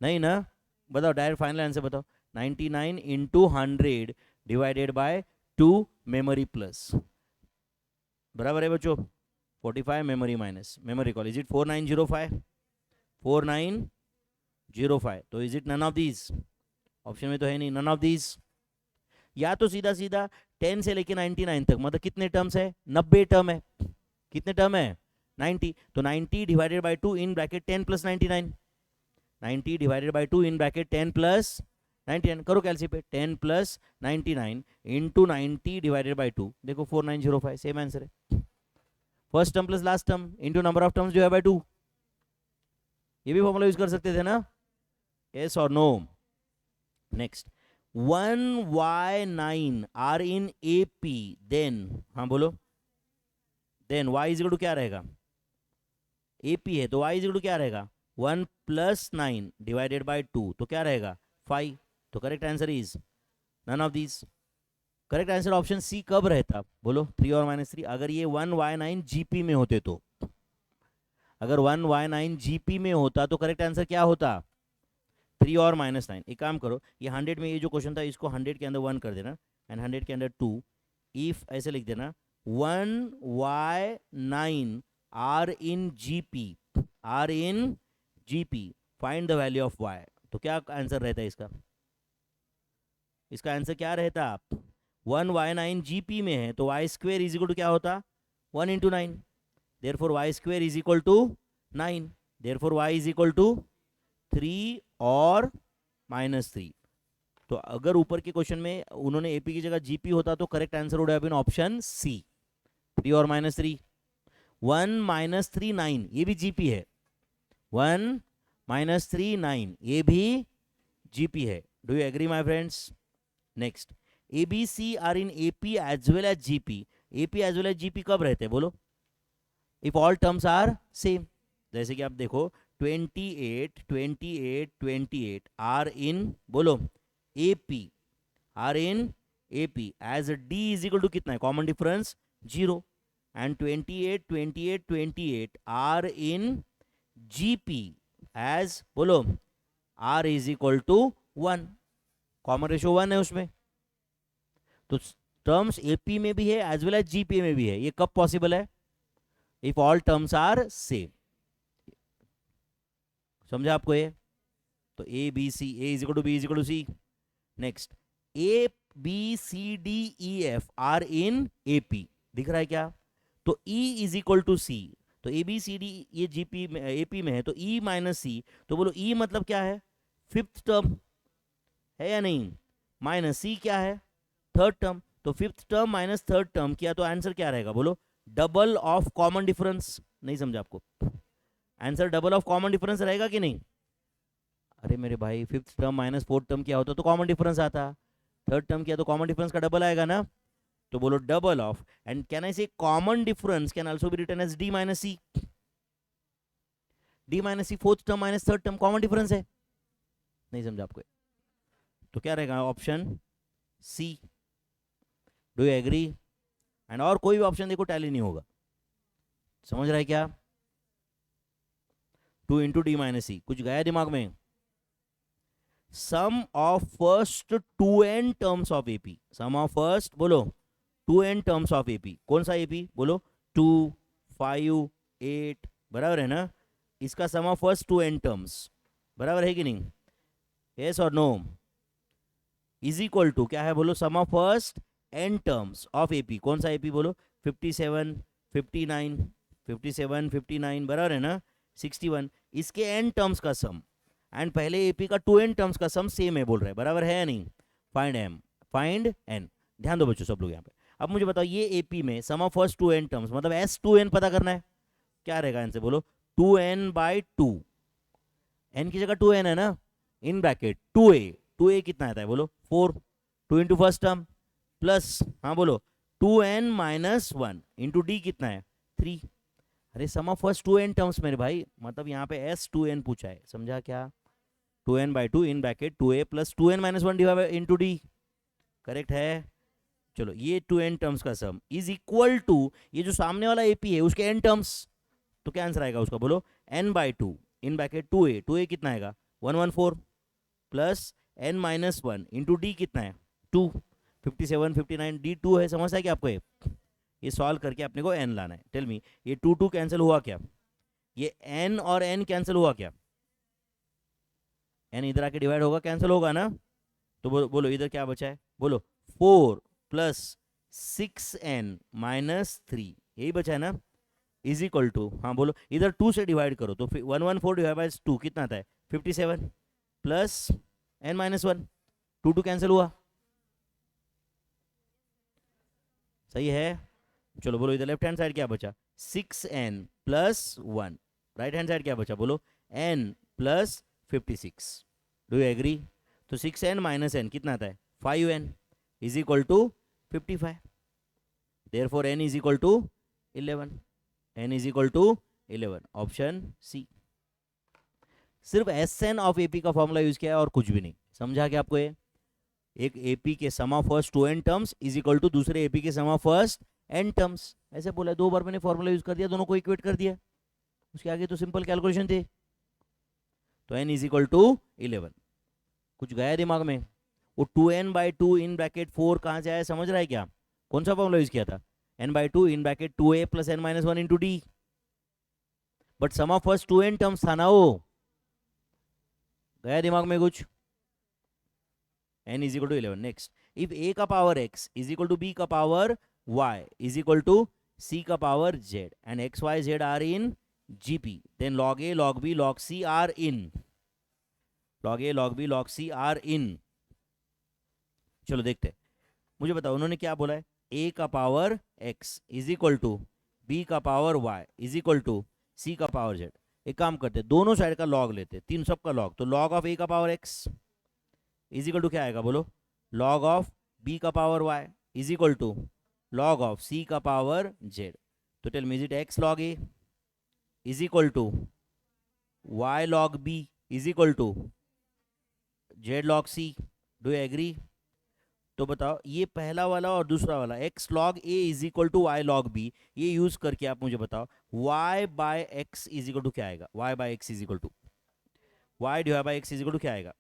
नहीं ना। बताओ डायरेक्ट फाइनल आंसर बताओ। 99 into 100 divided by 2 memory plus, बराबर है बच्चों 45 memory minus memory call, is it 4905? 4905, तो is it none of these? Option में तो है नहीं नन ऑफ दीज। या तो सीधा सीधा 10 से लेके 99 तक, मतलब कितने टर्म्स है? 90 टर्म है। कितने टर्म है? 90, तो 90 divided by 2 in bracket 10 plus 99, 90 divided by 2 in bracket 10 plus 99, करो कैलसी पे, 10 प्लस 99 इंटू 90 डिवाइडेड बाई 2, देखो 4905, सेम आंसर है। First term plus last term into number of terms divide by 2, ये भी फॉर्मूला यूज कर सकते थे ना? यस और no? Next 1y9 are in AP, then, हाँ बोलो, then y is equal to क्या रहेगा? AP है तो y इज इक्वल टू क्या रहेगा? 1 प्लस 9 डिवाइडेड बाई 2, तो क्या रहेगा? 5, तो correct answer is none of these. Correct answer option C कब रहता बोलो? 3 और -3, अगर ये 1y9 GP में होते तो, अगर 1y9 GP में होता तो करेक्ट आंसर क्या होता? 3 और -9। एक काम करो, ये 100 में ये जो क्वेश्चन था इसको 100 के अंदर 1 कर देना एंड 100 के अंदर 2, इफ ऐसे लिख देना 1y9 are in GP, find the value of y, तो क्या आंसर रहता है इसका? इसका आंसर क्या रहता? 1y9 GP में है तो y square is equal to क्या होता? 1 into 9, therefore y square is equal to 9, therefore y is equal to 3 और -3। तो अगर ऊपर के क्वेश्चन में उन्होंने एपी की जगह जीपी होता तो correct answer would have been option C, 3 और -3। 1 -3 9, ये भी जीपी है, 1 -3 9, ये भी जीपी है। Do you agree my friends? Next ABC are in AP as well as GP, AP as well as GP कब रहते हैं बोलो? If all terms are same, जैसे कि आप देखो 28 28 28 आर इन बोलो AP, are in AP as D is equal to कितना है? Common difference 0, and 28 28 28 are in GP as बोलो R is equal to 1, common ratio 1 है उसमें, तो टर्म्स AP में भी है एज वेल एज GP में भी है। ये कब पॉसिबल है? If all terms are same. समझा आपको ये? तो A B C, A is equal to B is equal to C। Next A B C D E F are in AP, दिख रहा है क्या? तो E is equal to C, तो A B C D ये GP में AP में है तो E माइनस C, तो बोलो E मतलब क्या है? 5th टर्म, है या नहीं? माइनस सी क्या है? Third term. तो fifth term minus third term किया तो आंसर क्या रहेगा बोलो? Double of common difference. नहीं समझा आपको? Answer double of common difference रहेगा कि नहीं? अरे मेरे भाई, fifth term minus fourth term किया होता तो कॉमन डिफरेंस आता, थर्ड टर्म किया तो कॉमन डिफरेंस का डबल आएगा ना। तो बोलो double of, and can I say common difference can also be written as D minus C. D minus C fourth term minus third term common difference है। नहीं समझा आपको? तो क्या रहेगा? Option C. Do you agree? And और कोई भी ऑप्शन देखो टैली नहीं होगा। समझ रहा है क्या? 2 इंटू डी माइनस सी, कुछ गया दिमाग में? Sum of first 2n terms of AP. Sum of first बोलो 2n टर्म्स ऑफ एपी। कौन सा एपी बोलो? 2, 5, 8, बराबर है ना? इसका सम ऑफ फर्स्ट 2n टर्म्स बराबर है कि नहीं? यस और नो? इज इक्वल टू क्या है बोलो? Sum of first n terms of AP. कौन सा एपी बोलो? 57, 59, 57, 59 बराबर है ना? 61, इसके n टर्म्स का सम एंड पहले एपी का 2n टर्म्स का सम सेम है बोल रहे हैं, बराबर है या नहीं? Find m, find n। ध्यान दो बच्चों सब लोग यहाँ पे। अब मुझे बताओ ये एपी में sum of first 2n terms मतलब s2n पता करना है। क्या रहेगा आंसर बोलो? 2n/2। n की जगह 2n है ना, इन ब्रैकेट 2a। 2a कितना आता है बोलो? 4। 2 इंटू फर्स्ट टर्म प्लस, हाँ बोलो, 2n-1 इंटू डी कितना है? 3। अरे सम ऑफ फर्स्ट 2n टर्म्स मेरे भाई, मतलब यहाँ पे s2n पूछा है, समझा क्या? 2n/2 इन bracket 2a plus 2n-1 divide into D. Correct है? चलो ये 2n टर्म्स का सम इज इक्वल टू ये जो सामने वाला एपी है उसके n टर्म्स। तो क्या आंसर आएगा उसका बोलो? n/2 in bracket 2a। 2a कितना आएगा? 114 प्लस n-1 इंटू डी कितना है? 2। 57, 59 डी 2 है। समझता है कि आपको ये सॉल्व करके अपने को n लाना है। टेल मी, ये 2 2 कैंसिल हुआ क्या? ये n और n कैंसिल हुआ क्या? n इधर आके डिवाइड होगा, कैंसिल होगा ना? तो बोलो इधर क्या बचा है बोलो? 4 प्लस 6n-3, यही बचा है ना? इज इक्वल टू, हाँ बोलो, इधर 2 से डिवाइड करो तो 114 डिवाइड बाय 2 कितना आता है? 57 प्लस n-1, 2 2 कैंसिल हुआ। सही है? चलो बोलो इधर लेफ्ट हैंड साइड क्या बचा? 6n plus 1। Right hand side क्या बचा बोलो? n plus 56। Do you agree? तो 6n माइनस n कितना आता है? 5n is equal to 55। Therefore n is equal to 11। n is equal to 11, option C. सिर्फ Sn ऑफ एपी का formula use किया है और कुछ भी नहीं। समझा क्या आपको? ये एक एपी के sum of first 2n terms is equal to दूसरे एपी के sum of first n terms. ऐसे बोला, 2 बार मैंने फॉर्मूला यूज कर दिया, दोनों को इक्वेट कर दिया। उसके आगे तो सिंपल कैलकुलेशन थे। तो n इज इक्वल टू 11। कुछ गया दिमाग में? वो 2n/2 इन ब्रैकेट 4 कहाँ से आया समझ रहा है क्या? कौन सा फॉर्मूला यूज किया था? n/2 in bracket 2a plus n-1 into D. But sum of first 2n terms था ना वो। गया दिमाग में कुछ? n is equal to 11। Next, if a का power x is equal to b का power y is equal to c का power z and x y z are in gp, then log a log b log c are in, log a log b log c are in. चलो देखते हैं। मुझे बताओ उन्होंने क्या बोला है? a का power x is equal to b का power y is equal to c का पावर z। एक काम करते हैं, दोनों साइड का लॉग लेते हैं, तीन सब का लॉग। तो लॉग ऑफ a का power x is equal to क्या आएगा बोलो? लॉग ऑफ b का power y is equal to log of c का पावर z। तो tell me, is it x log a is equal to y log b is equal to z log c? Do you agree? तो बताओ ये पहला वाला और दूसरा वाला x log a is equal to y log b, ये use करके आप मुझे बताओ y by x is equal to क्या आएगा? y by x is equal to y divide by x is equal to क्या आएगा?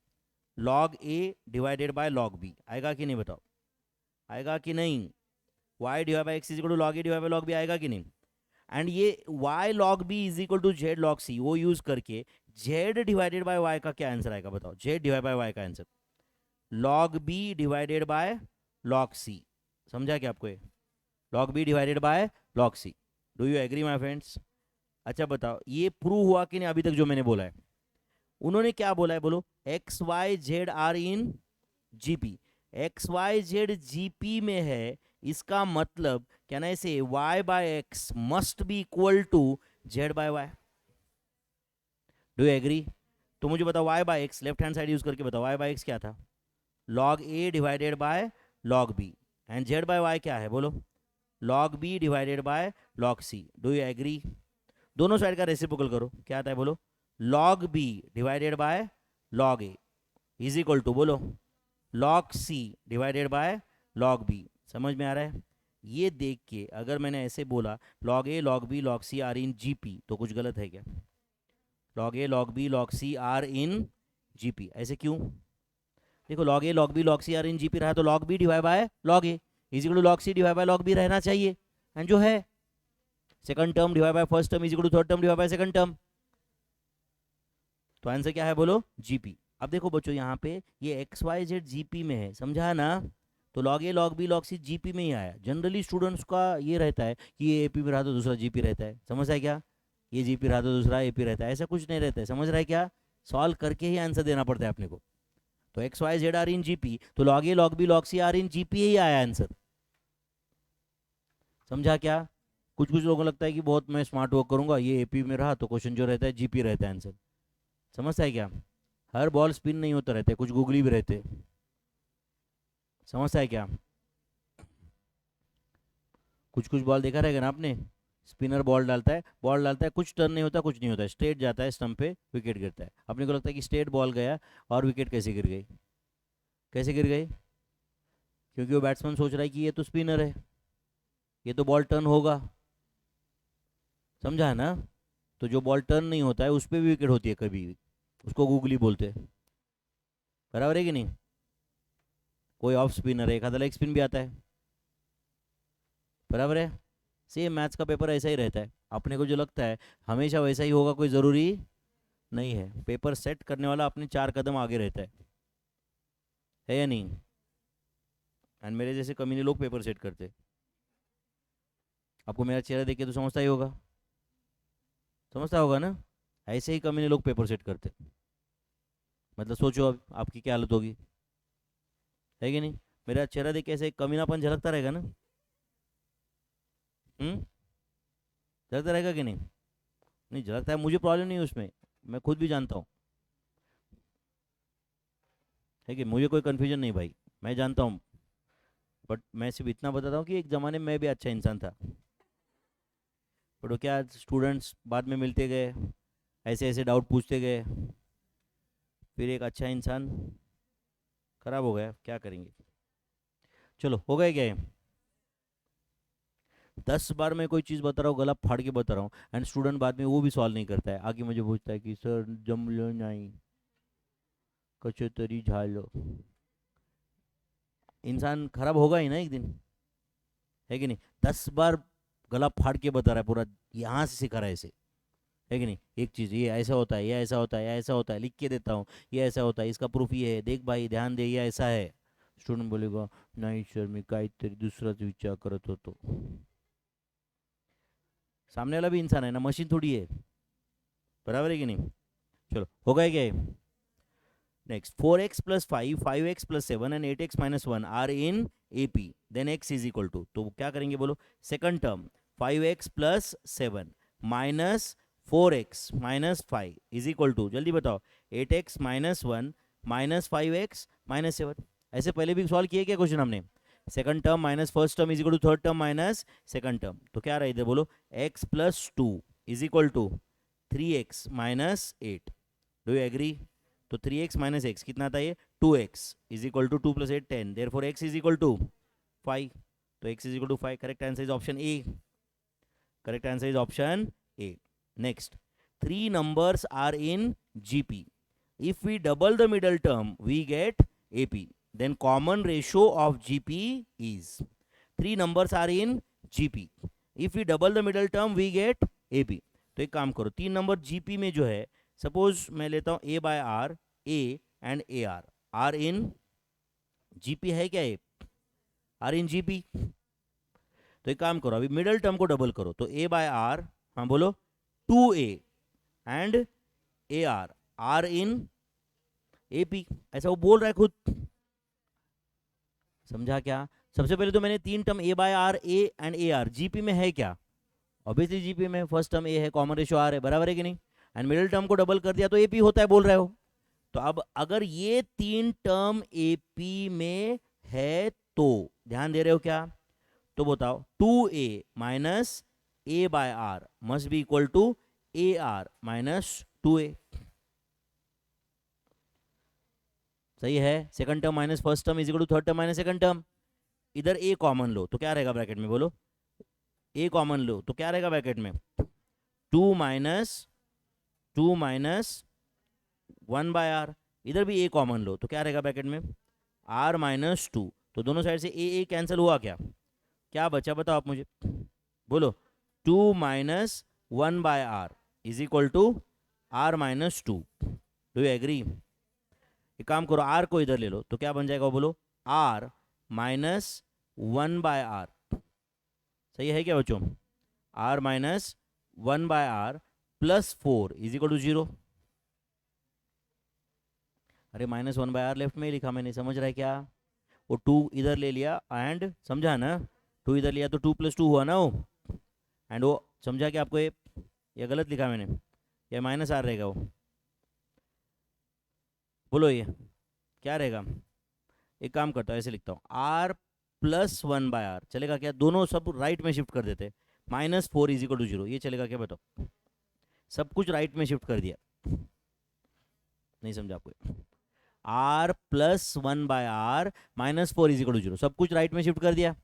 log a divided bye log b आएगा कि नहीं? बताओ आएगा कि नहीं? y divide by x is equal to log a divide by log b आएगा कि नहीं? एंड ये y log b is equal to z log c, वो यूज करके z डिवाइडेड बाय y का क्या आंसर आएगा? बताओ z डिवाइड बाय y का answer log b divided by log c। समझा क्या आपको? ये log b divided by log c। Do you agree my friends? अच्छा बताओ ये प्रूव हुआ कि नहीं अभी तक जो मैंने बोला है? उन्होंने क्या बोला है बोलो? x y z are in GP, x Y z GP में है, इसका मतलब क्या ना ऐसे y by x must be equal to z by y. Do you agree? तो मुझे बताओ y by x, left hand side use करके बताओ, y बाय एक्स क्या था? log a divided bye log b, and z by y क्या है बोलो? log b divided by log c। Do you agree? दोनों साइड का रेसिप्रोकल करो, क्या आता है बोलो? log b divided by log a is equal to बोलो log c divided bye log b। समझ में आ रहा है? ये देख के अगर मैंने ऐसे बोला log a log b log c are in GP, तो कुछ गलत है क्या? log a log b log c are in GP, ऐसे क्यों? देखो log a log b log c are in GP रहा तो log b divide by log a is equal to log c divide by log b रहना चाहिए, and जो है second term divide by first term is equal to third term divide by second term. तो answer क्या है बोलो? GP. अब देखो बच्चों यहाँ पे ये एक्स वाई जेड जीपी में है, समझा ना? तो log a log b log c GP में ही आया। जनरली स्टूडेंट्स का ये रहता है कि ये एपी में रहा तो दूसरा जीपी रहता है, समझ है क्या? ये जीपी रहा तो दूसरा एपी रहता है, ऐसा कुछ नहीं रहता है, समझ रहा है क्या? सॉल्व करके ही आंसर देना पड़ता है अपने को। तो X Y Z are in GP, तो log a log b log c are in GP ही आया आंसर, समझा क्या? कुछ कुछ लोगों को लगता है कि बहुत मैं स्मार्ट वर्क करूंगा, ये एपी में रहा तो क्वेश्चन जो रहता है जीपी रहता है आंसर, समझता है क्या? हर बॉल स्पिन नहीं होता रहता है, कुछ गूगली भी रहते, समझता है क्या? कुछ कुछ बॉल देखा रहेगा ना आपने, स्पिनर बॉल डालता है, कुछ टर्न नहीं होता, कुछ नहीं होता, स्ट्रेट जाता है स्टंप पे, विकेट गिरता है। अपने को लगता है कि स्ट्रेट बॉल गया और विकेट कैसे गिर गई? कैसे गिर गई? क्योंकि वो बैट्समैन सोच रहा है कि ये तो स्पिनर है, ये तो बॉल टर्न होगा, समझा है ना? तो जो बॉल टर्न नहीं होता है उस पर भी विकेट होती है कभी भी, उसको गूगली बोलते हैं, बराबर है कि नहीं? कोई ऑफ स्पिनर है, एक आधा लेग स्पिन भी आता है, बराबर है? सेम मैथ्स का पेपर ऐसा ही रहता है, अपने को जो लगता है हमेशा वैसा ही होगा कोई ज़रूरी नहीं है। पेपर सेट करने वाला अपने 4 कदम आगे रहता है या नहीं? एंड मेरे जैसे कमीने लोग पेपर सेट करते, आपको मेरा चेहरा देख के तो समझता ही होगा, समझता होगा ना? ऐसे ही कमीने लोग पेपर सेट करते, मतलब सोचो अब आपकी क्या हालत होगी, है कि नहीं? मेरा चेहरा देख के ऐसे कमीनापन झलकता रहेगा ना? झलकता रहेगा कि नहीं? नहीं झलकता है, मुझे प्रॉब्लम नहीं है उसमें, मैं खुद भी जानता हूँ, है कि मुझे कोई कन्फ्यूजन नहीं भाई, मैं जानता हूँ। बट मैं सिर्फ इतना बताता हूँ कि एक ज़माने में मैं भी अच्छा इंसान था, बट वो क्या स्टूडेंट्स बाद में मिलते गए, ऐसे ऐसे डाउट पूछते गए, फिर एक अच्छा इंसान खराब हो गया, क्या करेंगे? चलो हो गया क्या ये? 10 बार मैं कोई चीज़ बता रहा हूँ, गला फाड़ के बता रहा हूँ, एंड स्टूडेंट बाद में वो भी सॉल्व नहीं करता है, आगे मुझे पूछता है कि सर जमलो नहीं, कचो तरी झालो। इंसान खराब होगा ही ना एक दिन, है कि नहीं? 10 बार गला फाड़ के बता रहा है पूरा, यहाँ से सिखा रहा है इसे, है कि नहीं? एक चीज़ ये ऐसा होता है, ये ऐसा होता है, ये ऐसा होता है, लिख के देता हूँ, ये ऐसा होता है, इसका प्रूफ ये है, देख भाई ध्यान दे, ये ऐसा है। स्टूडेंट बोलेगा नाही सर मी काहीतरी दुसराच विचार करत होतो। सामने वाला भी इंसान है ना, मशीन थोड़ी है, बराबर है कि नहीं? चलो हो गया क्या? Next 4x plus 5, 5x plus 7 and 8x minus 1 are in A P, then x is equal to, तो क्या करेंगे बोलो? Second term 5x plus 7 minus 4x minus 5 is equal to, जल्दी बताओ, 8x minus 1 minus 5x minus 7। ऐसे पहले भी solve किए क्या क्वेश्चन हमने? Second term minus first term is equal to third term minus second term, तो क्या रहा इधर बोलो? x plus 2 is equal to 3x minus 8। Do you agree? तो 3x माइनस एक्स कितना था ये? 2x is equal to 2 plus 8 10, therefore x is equal to 5, तो x is equal to 5। Correct answer is option A, correct answer is option A. Next, 3 numbers are in GP. If we double the middle term, we get AP. Then common ratio of GP is 3 numbers are in GP. If we double the middle term, we get AP. तो एक काम करो, 3 number GP में जो है, suppose मैं लेता हूँ A by r, A and A r, are in GP है क्या? A r in GP। तो एक काम करो, अभी मिडल टर्म को डबल करो, तो A बाय आर, हाँ बोलो, 2A and A r, are in AP, ऐसा वो बोल रहा है खुद, समझा क्या? सबसे पहले तो मैंने तीन term A by r, A and A r, GP में है क्या? ऑब्वियसली जीपी में फर्स्ट टर्म ए है, कॉमन रेशियो आर है, बराबर है कि नहीं? एंड मिडिल टर्म को डबल कर दिया तो एपी होता है, बोल रहे हो। तो अब अगर ये तीन टर्म एपी में है तो ध्यान दे रहे हो क्या? तो बताओ 2a minus A by r must be equal to A r minus 2a। सही है? Second term minus first term is equal to third term minus second term. इधर ए कॉमन लो तो क्या रहेगा ब्रैकेट में, बोलो? ए कॉमन लो तो क्या रहेगा ब्रैकेट में? 2 माइनस 1/r। इधर भी ए कॉमन लो तो क्या रहेगा ब्रैकेट में? r-2। तो दोनों साइड से ए कैंसिल हुआ क्या? क्या बचा बताओ आप मुझे, बोलो? 2 - 1/r is equal to r-2। Do you agree? एक काम करो, r को इधर ले लो तो क्या बन जाएगा, बोलो? r-1/r। सही है क्या बच्चों? r-1/r plus 4 is equal to 0। अरे -1/r लेफ्ट में ही लिखा मैंने, समझ रहा है क्या? वो 2 इधर ले लिया एंड समझा ना, 2 इधर लिया तो 2 + 2 हुआ ना वो, एंड वो समझा कि आपको ये गलत लिखा मैंने, ये -r रहेगा वो। बोलो ये क्या रहेगा? एक काम करता हूँ, ऐसे लिखता हूँ, r + 1/r चलेगा क्या? दोनों सब राइट में शिफ्ट कर देते, -4 इज इक्वल टू 0, ये चलेगा क्या बताओ? सब कुछ राइट में शिफ्ट कर दिया, नहीं समझा आपको? r + 1/r -4 is equal to 0, सब कुछ राइट में शिफ्ट कर दिया।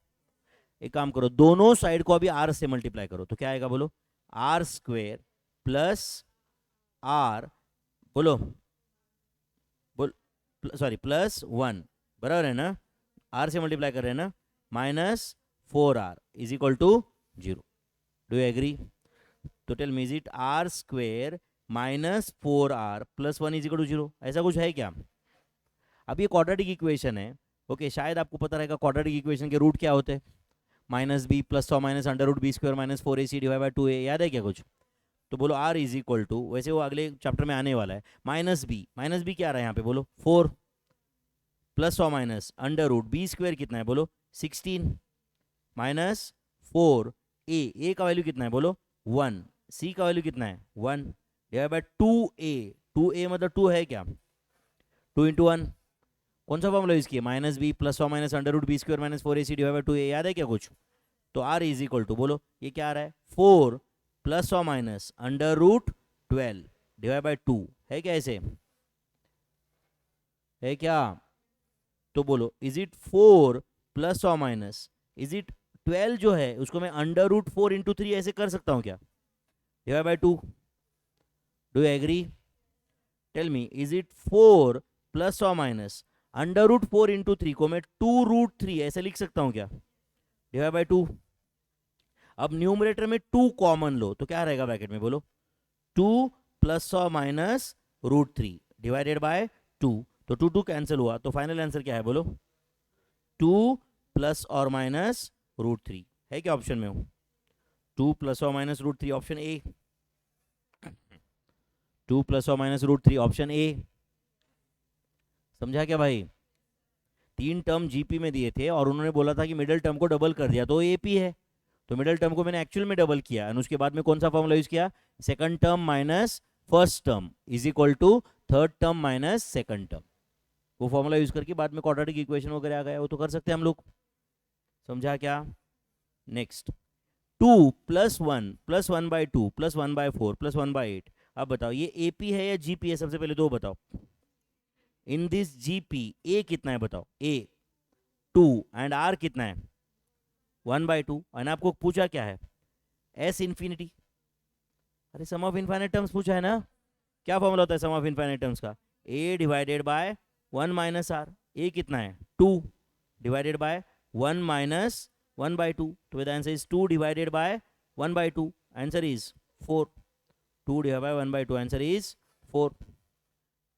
एक काम करो, दोनों साइड को अभी r से मल्टीप्लाई करो तो क्या आएगा, बोलो? r² प्लस r, बोलो बोल, सॉरी +1, बराबर है ना? r से मल्टीप्लाई कर रहे हैं ना, -4r is equal to 0। Do you agree? तो tell me, is it r² -4r + 1 is equal to 0? ऐसा कुछ है क्या? अब ये क्वाड्रेटिक इक्वेशन है, ओके, शायद आपको पता रहेगा क्वाड्रेटिक इक्वेशन के रूट क्या होते हैं, -b + or -√b² - 4ac / 2a, याद है क्या कुछ? तो बोलो r इज इक्वल टू, वैसे वो अगले चैप्टर में आने वाला है, -b क्या रहा है यहाँ पे, बोलो? 4 + or -√b² कितना है, बोलो? 16 -4a का वैल्यू कितना है, बोलो? 1, c का वैल्यू कितना है, 1 / 2a, 2a मतलब 2 है क्या? 2 × 1 कौन सा फॉर्मूला यूज किया, -b + or -√b² - 4ac / 2a, याद है क्या कुछ? तो r इज इक्वल टू, बोलो ये क्या आ रहा है, 4 + or -√12 / 2 है क्या? ऐसे है क्या? तो बोलो, is it 4 + or is it 12 जो है उसको मैं √4 × 3 ऐसे कर सकता हूँ क्या, / 2? Do you agree? Tell me, is it 4 + or √4 × 3 को मैं 2√3 ऐसे लिख सकता हूँ क्या, / 2? अब न्यूमरेटर में 2 कॉमन लो तो क्या रहेगा ब्रैकेट में, बोलो? 2 + or -√3 डिवाइडेड बाय 2, तो 2 2 कैंसिल हुआ, तो फाइनल आंसर क्या है, बोलो? 2 + or -√3 है क्या ऑप्शन में हो? 2 + or -√3 option A, 2 + or -√3 option A. समझा क्या भाई? 3 टर्म जीपी में दिए थे और उन्होंने बोला था कि मिडिल टर्म को डबल कर दिया तो एपी है, तो मिडिल टर्म को मैंने एक्चुअल में डबल किया और उसके बाद में कौन सा फॉर्मूला यूज किया, second term minus first term is equal to third term minus second term. वो फॉर्मूला यूज करके बाद में क्वाड्रेटिक इक्वेशन वगैरह आ गया, वो तो कर सकते हैं हम लोग। समझा क्या? नेक्स्ट, 2 + 1 + 1/2 + 1/4 + 1/8। अब बताओ ये एपी है या जीपी है, सबसे पहले तो बताओ। इन दिस जीपी ए कितना है बताओ, ए 2 एंड आर कितना है 1/2, और आपको पूछा क्या है, एस इन्फिनिटी। अरे सम ऑफ इनफाइनाइट टर्म्स पूछा है ना, क्या फॉर्मूला होता है सम ऑफ इनफाइनाइट टर्म्स का, a divided by 1 - r। a कितना है 2 डिवाइडेड बाय 1 - 1/2, तो the answer is 2 divided by 1/2, answer is 4। 2 divide by 1/2, answer is 4।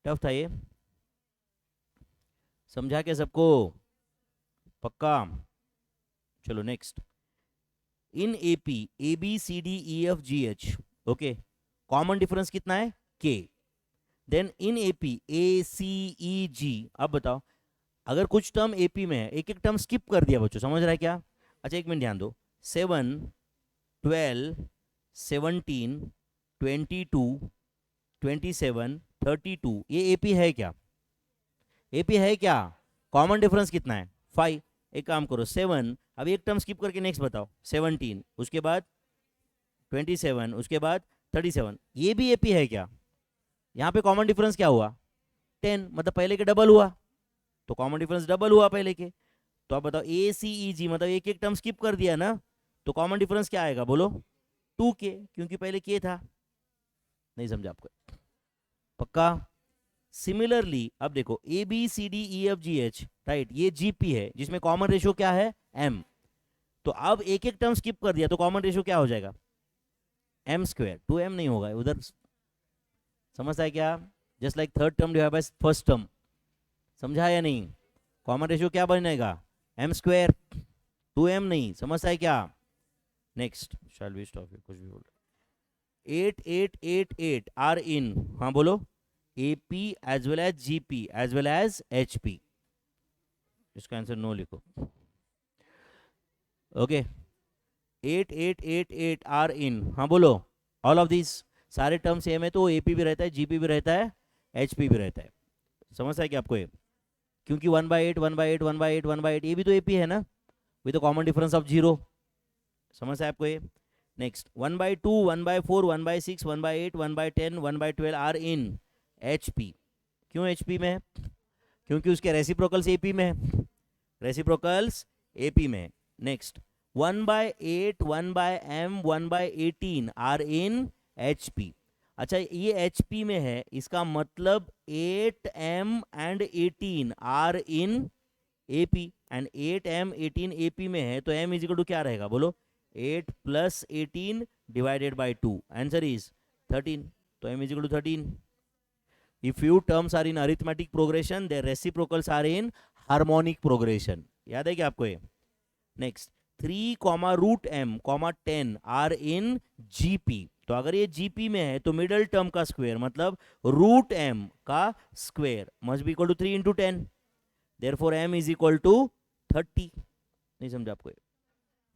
Tough था ये, समझा क्या सबको? पक्का? चलो next, in AP A B C D E F G H, okay, common difference कितना है, k। देन इन एपी ए सी ई जी, अब बताओ अगर कुछ टर्म एपी में है, एक एक टर्म स्किप कर दिया बच्चों, समझ रहा है क्या? अच्छा एक मिनट ध्यान दो, 7, 12, 17, 22, 27, 32, ये एपी है क्या? एपी है क्या? कॉमन डिफरेंस कितना है? 5। एक काम करो, 7, अब एक टर्म स्किप करके नेक्स्ट बताओ, 17, उसके बाद 27, उसके बाद 37, ये भी एपी है क्या? यहाँ पे कॉमन डिफरेंस क्या हुआ? 10, मतलब पहले के डबल हुआ, तो कॉमन डिफरेंस डबल हुआ पहले के। तो आप बताओ ए सी ई जी, मतलब एक एक टर्म स्किप कर दिया ना, तो कॉमन डिफरेंस क्या आएगा बोलो? 2k, क्योंकि पहले k था। नहीं समझा आपको? पक्का? सिमिलरली अब देखो A B C D E F G H, right, ये जीपी है जिसमें कॉमन रेशियो क्या है? m। तो अब एक एक टर्म स्किप कर दिया तो कॉमन रेशियो क्या हो जाएगा? m स्क्वायर, 2m नहीं होगा उधर, समझता है क्या? Just like third term divide by first term, समझा या नहीं? कॉमन रेशियो क्या बनेगा? m स्क्वायर, 2m नहीं, समझता है क्या? Next, shall we stop here, कुछ भी बोल रहे। 8 8 8 8 आर इन, हाँ बोलो, AP as well as GP as well as HP। इसका आंसर नो लिखो। ओके, 8 8 8 8 आर इन, हाँ बोलो, ऑल ऑफ दिस, सारे टर्म सेम है तो AP भी रहता है, GP भी रहता है, HP भी रहता है। समझता है कि आपको ये? क्योंकि 1/8 1/8 1/8 1/8 ये भी तो AP है ना, with the common difference of 0। समझता है आपको ये? Next, 1/2 1/4 1/6 1/8 1/10 1/12 are in HP। क्यों HP में है? क्योंकि उसके रेसिप्रोकल्स AP में है, रेसिप्रोकल्स AP में है। Next, 1/8 1/m 1/18 are in HP। अच्छा ये HP में है, इसका मतलब 8m and 18 are in AP, and 8m 18 AP में है, तो m इज इक्वल टू क्या रहेगा बोलो? 8 + 18 डिवाइडेड बाई 2, आंसर इज 13, तो m is equal to 13। If few terms are in arithmetic progression, their reciprocals are in harmonic progression। याद है क्या आपको ये? Next, 3, √m, 10 are in GP। तो अगर ये GP में है तो मिडल टर्म का स्क्वायर मतलब √m का square must be equal to 3 × 10, therefore m is equal to 30। नहीं समझा आपको ये?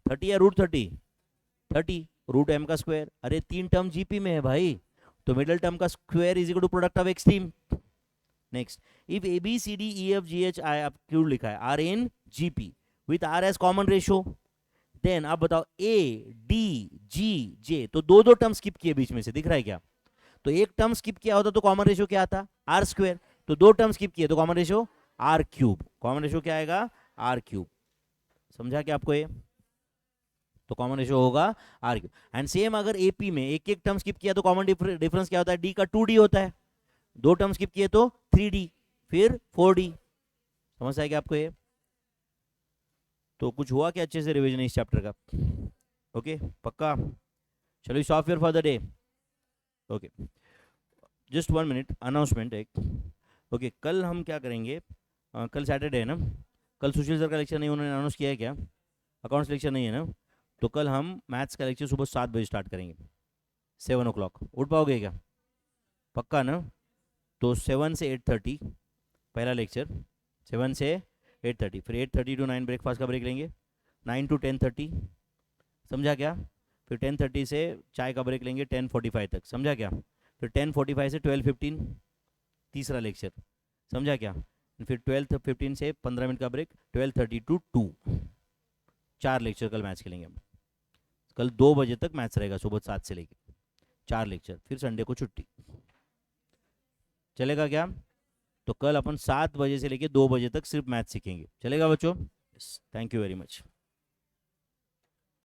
30 या √30? 30, √m का स्क्वायर। अरे 3 टर्म GP में है भाई, तो मिडल टर्म का square is equal to product of extreme. Next, if A B C D E F G H I, आप क्यों लिखा है are in GP with r as common ratio, then आप बताओ ए डी जी जे, तो दो दो टर्म स्किप किए बीच में से, दिख रहा है क्या? तो एक टर्म स्किप किया होता तो कॉमन रेशो क्या आता? R square. तो दो टर्म स्किप किए तो common ratio r cube, common ratio क्या आएगा? R cube. समझा क्या आपको ये? तो कॉमन रेशियो होगा आर क्यू। एंड सेम अगर एपी में एक एक टर्म स्किप किया तो कॉमन डिफरेंस क्या होता है? डी का 2d होता है, दो टर्म स्किप किए तो 3d, फिर 4d। समझ आएगा आपको ये? तो कुछ हुआ क्या अच्छे से रिवीजन इस चैप्टर का? ओके पक्का? चलो stop here for the day. Okay, just 1 minute, announcement एक। ओके, कल हम क्या करेंगे? कल सैटरडे है ना, कल सुशील सर का लेक्चर नहीं, उन्होंने अनाउंस किया है क्या? अकाउंट्स लेक्चर नहीं है ना, तो कल हम मैथ्स का लेक्चर सुबह 7 बजे स्टार्ट करेंगे, 7 o'clock। उठ पाओगे क्या? पक्का ना? तो 7 से 8:30 पहला लेक्चर, 7 से 8:30, फिर 8:30 to 9 ब्रेकफास्ट का ब्रेक लेंगे, 9 to 10:30, समझा क्या? फिर 10:30 से चाय का ब्रेक लेंगे 10:45 तक, समझा क्या? फिर 10:45 से 12:15 तीसरा लेक्चर, समझा क्या? फिर 12:15 से 15 मिनट का ब्रेक, 12:30 to 2, 4 लेक्चर कल मैथ्स खेलेंगे हम। कल 2 बजे तक मैथ्स रहेगा, सुबह 7 से लेके 4 लेक्चर, फिर संडे को छुट्टी। चलेगा क्या? तो कल अपन 7 बजे से लेके 2 बजे तक सिर्फ मैथ्स सीखेंगे, चलेगा बच्चों? Thank you very much.